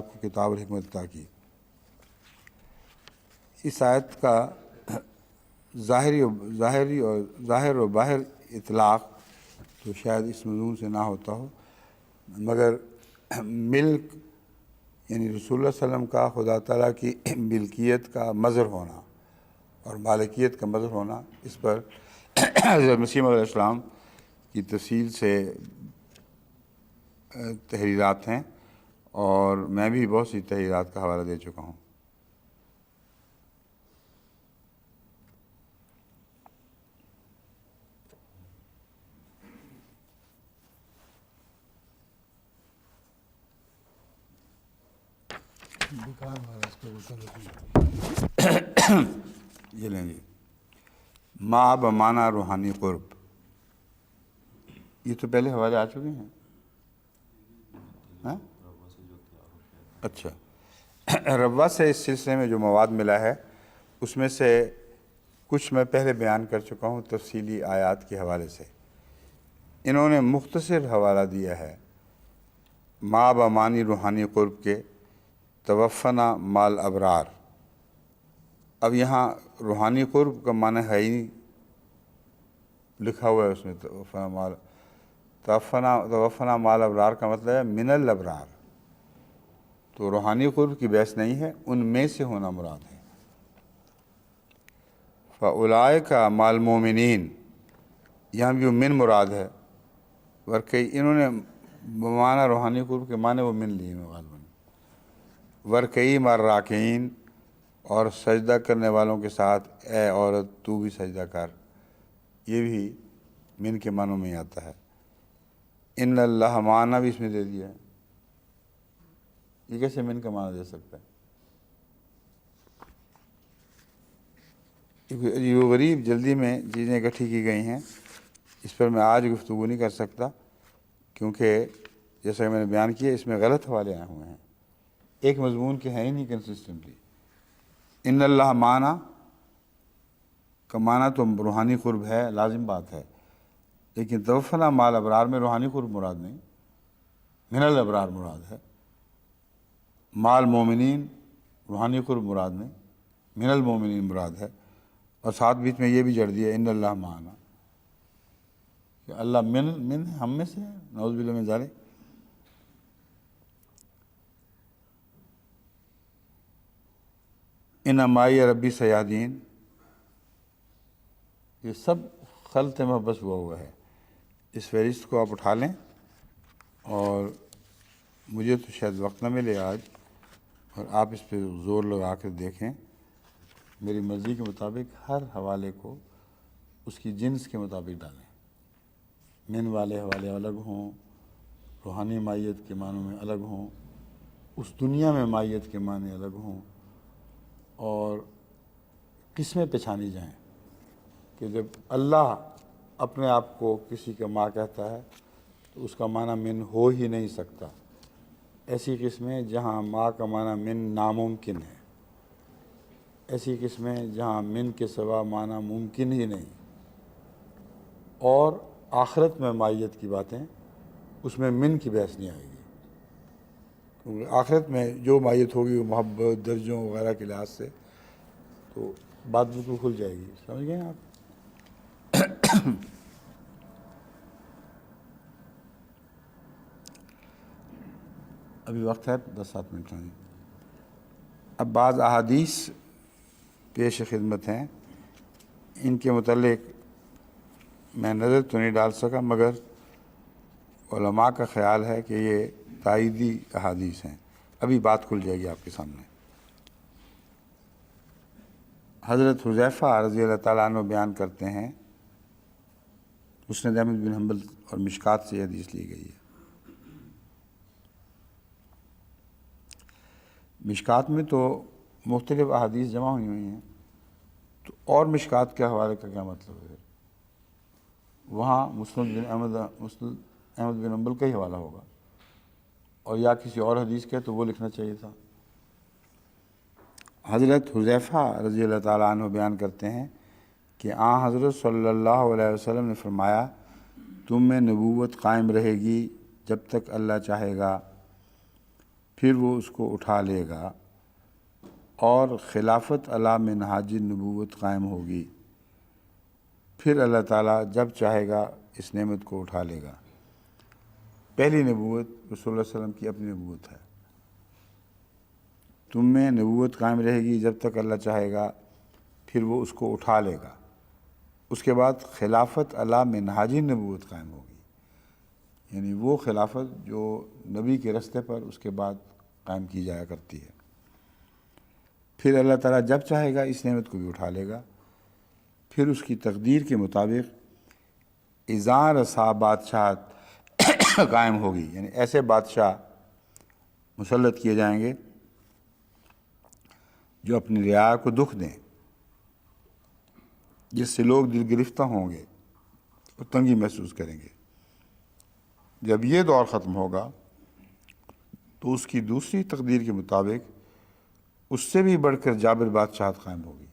[SPEAKER 1] کو کتاب اور حکمت عطا کی۔ اس آیت کا ظاہر و باہر اطلاق تو شاید اس مضمون سے نہ ہوتا ہو، مگر ملک یعنی رسول اللہ صلی اللہ علیہ وسلم کا خدا تعالیٰ کی ملکیت کا مظہر ہونا اور مالکیت کا مظہر ہونا، اس پر حضرت مسیح علیہ السلام کی تفصیل سے تحریرات ہیں، اور میں بھی بہت سی تحریرات کا حوالہ دے چکا ہوں۔ یہ لیں جی، ما بمانا روحانی قرب، یہ تو پہلے حوالے آ چکے ہیں۔ اچھا، روا سے اس سلسلے میں جو مواد ملا ہے اس میں سے کچھ میں پہلے بیان کر چکا ہوں تفصیلی آیات کے حوالے سے۔ انہوں نے مختصر حوالہ دیا ہے ما بمانی روحانی قرب کے، توفنا مال ابرار، اب یہاں روحانی قرب کا معنی ہے ہی نہیں، لکھا ہوا ہے اس میں توفنا مال ابرار کا مطلب ہے من الابرار، تو روحانی قرب کی بحث نہیں ہے، ان میں سے ہونا مراد ہے۔ فَأُولَٰئِکَ مَعَ الْمُؤْمِنِينَ، یہاں بھی وہ من مراد ہے، ورکئی انہوں نے بمعنی روحانی قرب کے معنی وہ من لیے غالباً، ورکئی مع الراکعین، اور سجدہ کرنے والوں کے ساتھ اے عورت تو بھی سجدہ کر، یہ بھی من کے معنوں میں آتا ہے۔ ان اللہ معنا بھی اس میں دے دیا ہے، یہ کیسے من کا معنی دے سکتا ہے؟ یہ غریب جلدی میں چیزیں اکٹھی کی گئی ہیں، اس پر میں آج گفتگو نہیں کر سکتا، کیونکہ جیسا کہ میں نے بیان کیا اس میں غلط حوالے آئے ہوئے ہیں، ایک مضمون کے ہیں ہی نہیں کنسسٹنٹلی۔ ان اللہ معنا کا معنی تو روحانی قرب ہے، لازم بات ہے، لیکن توفنا مال ابرار میں روحانی قرب مراد نہیں، من الابرار مراد ہے۔ مال مومنین روحانی قرب مراد نہیں، من المومنین مراد ہے، اور ساتھ بیچ میں یہ بھی جڑ دیا ان اللہ معنا، کہ اللہ من ہم میں سے ہے، نعوذ باللہ من ذالک۔ ان معی ربی سیادین، یہ سب خلط میں بس ہوا ہے۔ اس فہرست کو آپ اٹھا لیں، اور مجھے تو شاید وقت نہ ملے آج، اور آپ اس پہ زور لگا کر دیکھیں، میری مرضی کے مطابق ہر حوالے کو اس کی جنس کے مطابق ڈالیں، من والے حوالے الگ ہوں، روحانی مائیت کے معنوں میں الگ ہوں، اس دنیا میں مائیت کے معنی الگ ہوں، اور قسمیں پہچانی جائیں کہ جب اللہ اپنے آپ کو کسی کا ماں کہتا ہے تو اس کا معنی من ہو ہی نہیں سکتا، ایسی قسمیں جہاں ماں کا معنی من ناممکن ہے، ایسی قسمیں جہاں من کے سوا معنی ممکن ہی نہیں، اور آخرت میں مائیت کی باتیں اس میں من کی بحث نہیں آئے گی، کیونکہ آخرت میں جو مائیت ہوگی وہ محبت درجوں وغیرہ کے لحاظ سے تو بات بالکل کھل جائے گی، سمجھ گئے آپ؟ ابھی وقت ہے 10-7 منٹ میں۔ اب بعض احادیث پیش خدمت ہیں، ان کے متعلق میں نظر تو نہیں ڈال سکا، مگر علماء کا خیال ہے کہ یہ تائیدی احادیث ہیں، ابھی بات کھل جائے گی آپ کے سامنے۔ حضرت حذیفہ رضی اللہ تعالیٰ عنہ بیان کرتے ہیں، مسند احمد بن حنبل اور مشکات سے یہ حدیث لی گئی ہے۔ مشکات میں تو مختلف احادیث جمع ہوئی ہیں، تو اور مشکات کے حوالے کا کیا مطلب ہے؟ وہاں مسند احمد بن حنبل کا ہی حوالہ ہوگا، اور یا کسی اور حدیث کا تو وہ لکھنا چاہیے تھا۔ حضرت حذیفہ رضی اللہ تعالیٰ عنہ بیان کرتے ہیں کہ حضرت صلی اللہ علیہ وسلم نے فرمایا، تم میں نبوت قائم رہے گی جب تک اللہ چاہے گا، پھر وہ اس کو اٹھا لے گا، اور خلافت علی منہاج نبوت قائم ہوگی، پھر اللہ تعالیٰ جب چاہے گا اس نعمت کو اٹھا لے گا۔ پہلی نبوت رسول اللہ علیہ وسلم کی اپنی نبوت ہے، تم میں نبوت قائم رہے گی جب تک اللہ چاہے گا، پھر وہ اس کو اٹھا لے گا، اس کے بعد خلافت علی منہاج نبوت قائم ہوگی، یعنی وہ خلافت جو نبی کے رستے پر اس کے بعد قائم کی جایا کرتی ہے۔ پھر اللہ تعالیٰ جب چاہے گا اس نعمت کو بھی اٹھا لے گا، پھر اس کی تقدیر کے مطابق اذا رسا بادشاہت قائم ہوگی، یعنی ایسے بادشاہ مسلط کیے جائیں گے جو اپنی رعایا کو دکھ دیں، جس سے لوگ دل گرفتہ ہوں گے اور تنگی محسوس کریں گے۔ جب یہ دور ختم ہوگا تو اس کی دوسری تقدیر کے مطابق اس سے بھی بڑھ کر جابر بادشاہت قائم ہوگی،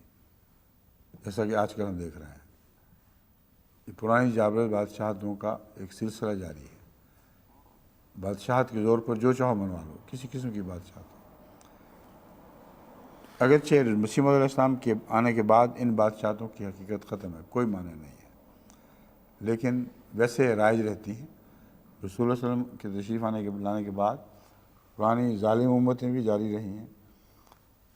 [SPEAKER 1] جیسا کہ آج کل ہم دیکھ رہے ہیں۔ یہ پرانی جابر بادشاہتوں کا ایک سلسلہ جاری ہے، بادشاہت کے زور پر جو چاہو منوا لو، کسی قسم کی بادشاہت۔ اگرچہ مسیح موعود علیہ السلام کے آنے کے بعد ان بادشاہتوں کی حقیقت ختم ہے، کوئی معنی نہیں ہے، لیکن ویسے رائج رہتی ہیں۔ رسول اللہ صلی اللہ علیہ وسلم کے تشریف لانے کے بعد پرانی ظالم امتیں بھی جاری رہی ہیں،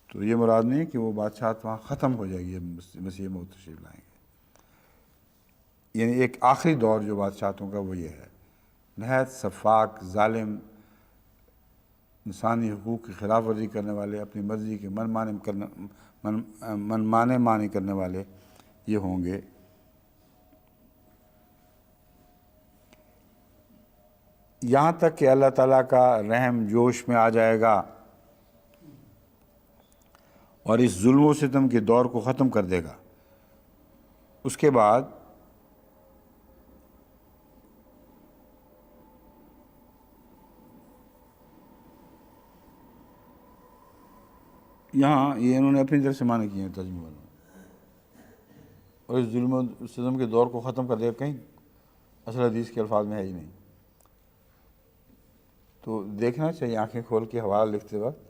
[SPEAKER 1] تو یہ مراد نہیں ہے کہ وہ بادشاہت وہاں ختم ہو جائے گی جب مسیح موعود تشریف لائیں گے۔ یعنی ایک آخری دور جو بادشاہتوں کا وہ یہ ہے، نہایت سفاک، ظالم، انسانی حقوق کی خلاف ورزی کرنے والے، اپنی مرضی کے من مانے مانی کرنے والے یہ ہوں گے۔ یہاں تک کہ اللہ تعالیٰ کا رحم جوش میں آ جائے گا اور اس ظلم و ستم کے دور کو ختم کر دے گا۔ اس کے بعد یہاں یہ انہوں نے اپنی طرف سے معنی کیے ہیں ترجمہ والوں، اور اس ظلم و ستم کے دور کو ختم کر دے گا، کہیں اصل حدیث کے الفاظ میں ہے ہی نہیں۔ تو دیکھنا چاہیے آنکھیں کھول کے حوالہ لکھتے وقت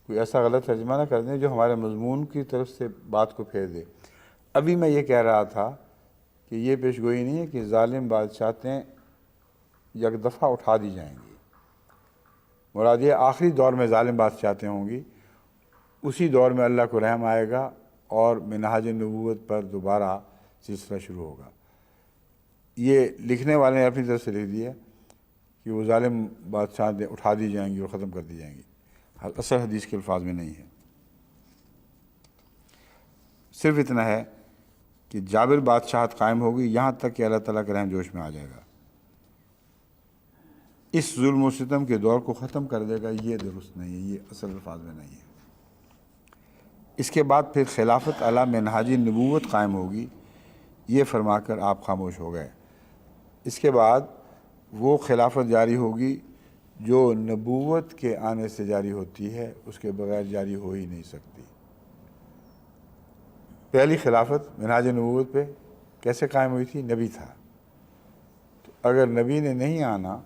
[SPEAKER 1] کوئی ایسا غلط ترجمہ نہ کر دیں جو ہمارے مضمون کی طرف سے بات کو پھیر دے۔ ابھی میں یہ کہہ رہا تھا کہ یہ پیش گوئی نہیں ہے کہ ظالم بادشاہتیں یک دفعہ اٹھا دی جائیں گی، مراد یہ آخری دور میں ظالم بادشاہتیں ہوں گی، اسی دور میں اللہ کو رحم آئے گا اور منہاج نبوت پر دوبارہ سلسلہ شروع ہوگا۔ یہ لکھنے والے نے اپنی طرف سے لکھ دیا کہ وہ ظالم بادشاہتیں اٹھا دی جائیں گی اور ختم کر دی جائیں گی، اصل حدیث کے الفاظ میں نہیں ہے۔ صرف اتنا ہے کہ جابر بادشاہت قائم ہوگی یہاں تک کہ اللہ تعالیٰ کا رحم جوش میں آ جائے گا، اس ظلم و ستم کے دور کو ختم کر دے گا، یہ درست نہیں ہے، یہ اصل الفاظ میں نہیں ہے۔ اس کے بعد پھر خلافت علی منہاج نبوت قائم ہوگی، یہ فرما کر آپ خاموش ہو گئے۔ اس کے بعد وہ خلافت جاری ہوگی جو نبوت کے آنے سے جاری ہوتی ہے، اس کے بغیر جاری ہو ہی نہیں سکتی۔ پہلی خلافت منہاج نبوت پہ کیسے قائم ہوئی تھی؟ نبی تھا، تو اگر نبی نے نہیں آنا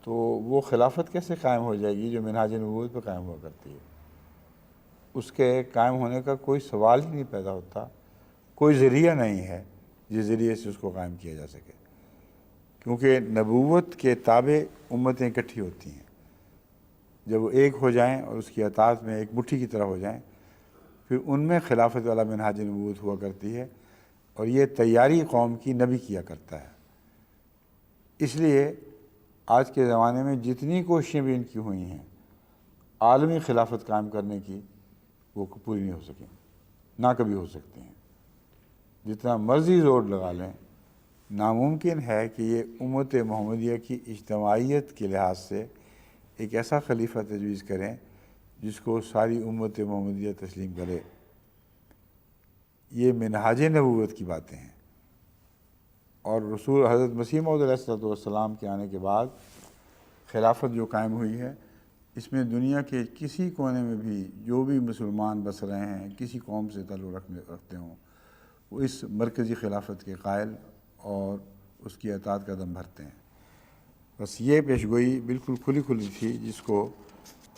[SPEAKER 1] تو وہ خلافت کیسے قائم ہو جائے گی جو منہاج نبوت پہ قائم ہوا کرتی ہے؟ اس کے قائم ہونے کا کوئی سوال ہی نہیں پیدا ہوتا، کوئی ذریعہ نہیں ہے جس ذریعے سے اس کو قائم کیا جا سکے، کیونکہ نبوت کے تابع امتیں اکٹھی ہوتی ہیں، جب وہ ایک ہو جائیں اور اس کی اطاعت میں ایک مٹھی کی طرح ہو جائیں، پھر ان میں خلافت والا منہاج نبوت ہوا کرتی ہے، اور یہ تیاری قوم کی نبی کیا کرتا ہے۔ اس لیے آج کے زمانے میں جتنی کوششیں بھی ان کی ہوئی ہیں عالمی خلافت قائم کرنے کی، وہ پوری نہیں ہو سکیں، نہ کبھی ہو سکتی ہیں، جتنا مرضی زور لگا لیں، ناممکن ہے کہ یہ امت محمدیہ کی اجتماعیت کے لحاظ سے ایک ایسا خلیفہ تجویز کریں جس کو ساری امت محمدیہ تسلیم کرے۔ یہ منہاج نبوت کی باتیں ہیں، اور رسول حضرت مسیح موعود علیہ السلام کے آنے کے بعد خلافت جو قائم ہوئی ہے، اس میں دنیا کے کسی کونے میں بھی جو بھی مسلمان بس رہے ہیں، کسی قوم سے تعلق رکھتے ہوں، وہ اس مرکزی خلافت کے قائل اور اس کی اطاعت کا دم بھرتے ہیں۔ بس یہ پیشگوئی بالکل کھلی کھلی تھی جس کو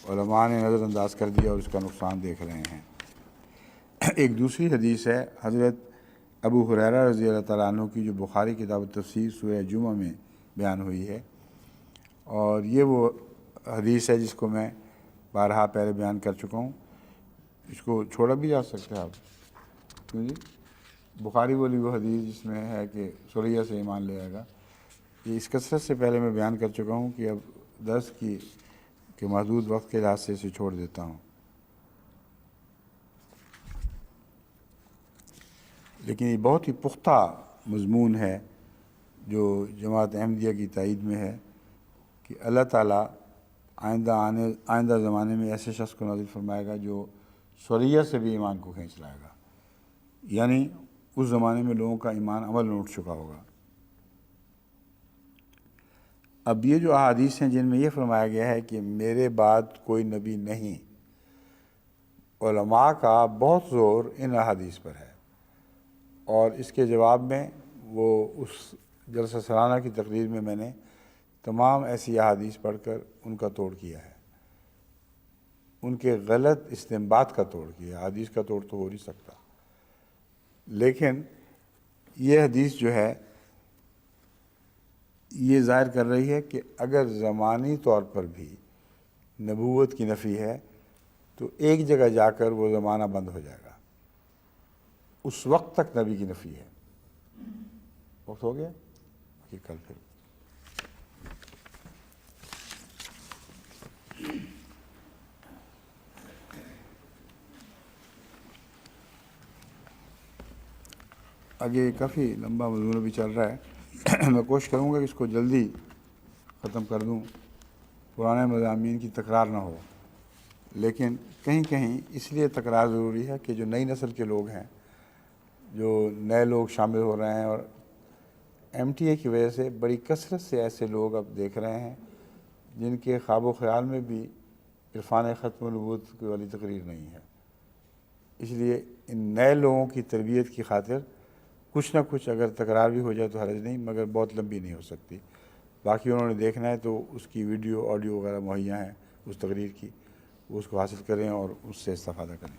[SPEAKER 1] علماء نے نظر انداز کر دیا اور اس کا نقصان دیکھ رہے ہیں۔ ایک دوسری حدیث ہے حضرت ابو ہریرہ رضی اللہ تعالیٰ عنہ کی، جو بخاری کتاب التفسیر سورہ جمعہ میں بیان ہوئی ہے، اور یہ وہ حدیث ہے جس کو میں بارہا پہلے بیان کر چکا ہوں۔ اس کو چھوڑا بھی جا سکتا ہے آپ، کیوں جی؟ بخاری والی وہ حدیث جس میں ہے کہ سریہ سے ایمان لے آئے گا، یہ اس کثرت سے پہلے میں بیان کر چکا ہوں کہ اب درس کے محدود وقت کے لحاظ سے اسے چھوڑ دیتا ہوں۔ لیکن یہ بہت ہی پختہ مضمون ہے جو جماعت احمدیہ کی تائید میں ہے کہ اللہ تعالیٰ آئندہ زمانے میں ایسے شخص کو نازل فرمائے گا جو سریہ سے بھی ایمان کو کھینچ لائے گا، یعنی اس زمانے میں لوگوں کا ایمان عمل میں اٹھ چکا ہوگا۔ اب یہ جو احادیث ہیں جن میں یہ فرمایا گیا ہے کہ میرے بعد کوئی نبی نہیں، علماء کا بہت زور ان احادیث پر ہے، اور اس کے جواب میں وہ اس جلسہ سالانہ کی تقریر میں نے تمام ایسی احادیث پڑھ کر ان کا توڑ کیا ہے۔ ان کے غلط استنباط کا توڑ کیا، حدیث کا توڑ تو ہو نہیں سکتا، لیکن یہ حدیث جو ہے یہ ظاہر کر رہی ہے کہ اگر زمانی طور پر بھی نبوت کی نفی ہے تو ایک جگہ جا کر وہ زمانہ بند ہو جائے گا، اس وقت تک نبی کی نفی ہے۔ وقت ہو گیا کہ کل پھر آگے کافی لمبا موضوع بھی چل رہا ہے، میں کوشش کروں گا کہ اس کو جلدی ختم کر دوں، پرانے مضامین کی تکرار نہ ہو، لیکن کہیں کہیں اس لیے تکرار ضروری ہے کہ جو نئی نسل کے لوگ ہیں، جو نئے لوگ شامل ہو رہے ہیں، اور ایم ٹی اے کی وجہ سے بڑی کثرت سے ایسے لوگ اب دیکھ رہے ہیں جن کے خواب و خیال میں بھی عرفان ختم نبوت والی تقریر نہیں ہے، اس لیے ان نئے لوگوں کی تربیت کی خاطر کچھ نہ کچھ اگر تکرار بھی ہو جائے تو حرج نہیں، مگر بہت لمبی نہیں ہو سکتی۔ باقی انہوں نے دیکھنا ہے تو اس کی ویڈیو آڈیو وغیرہ مہیا ہیں اس تقریر کی، وہ اس کو حاصل کریں اور اس سے استفادہ کریں۔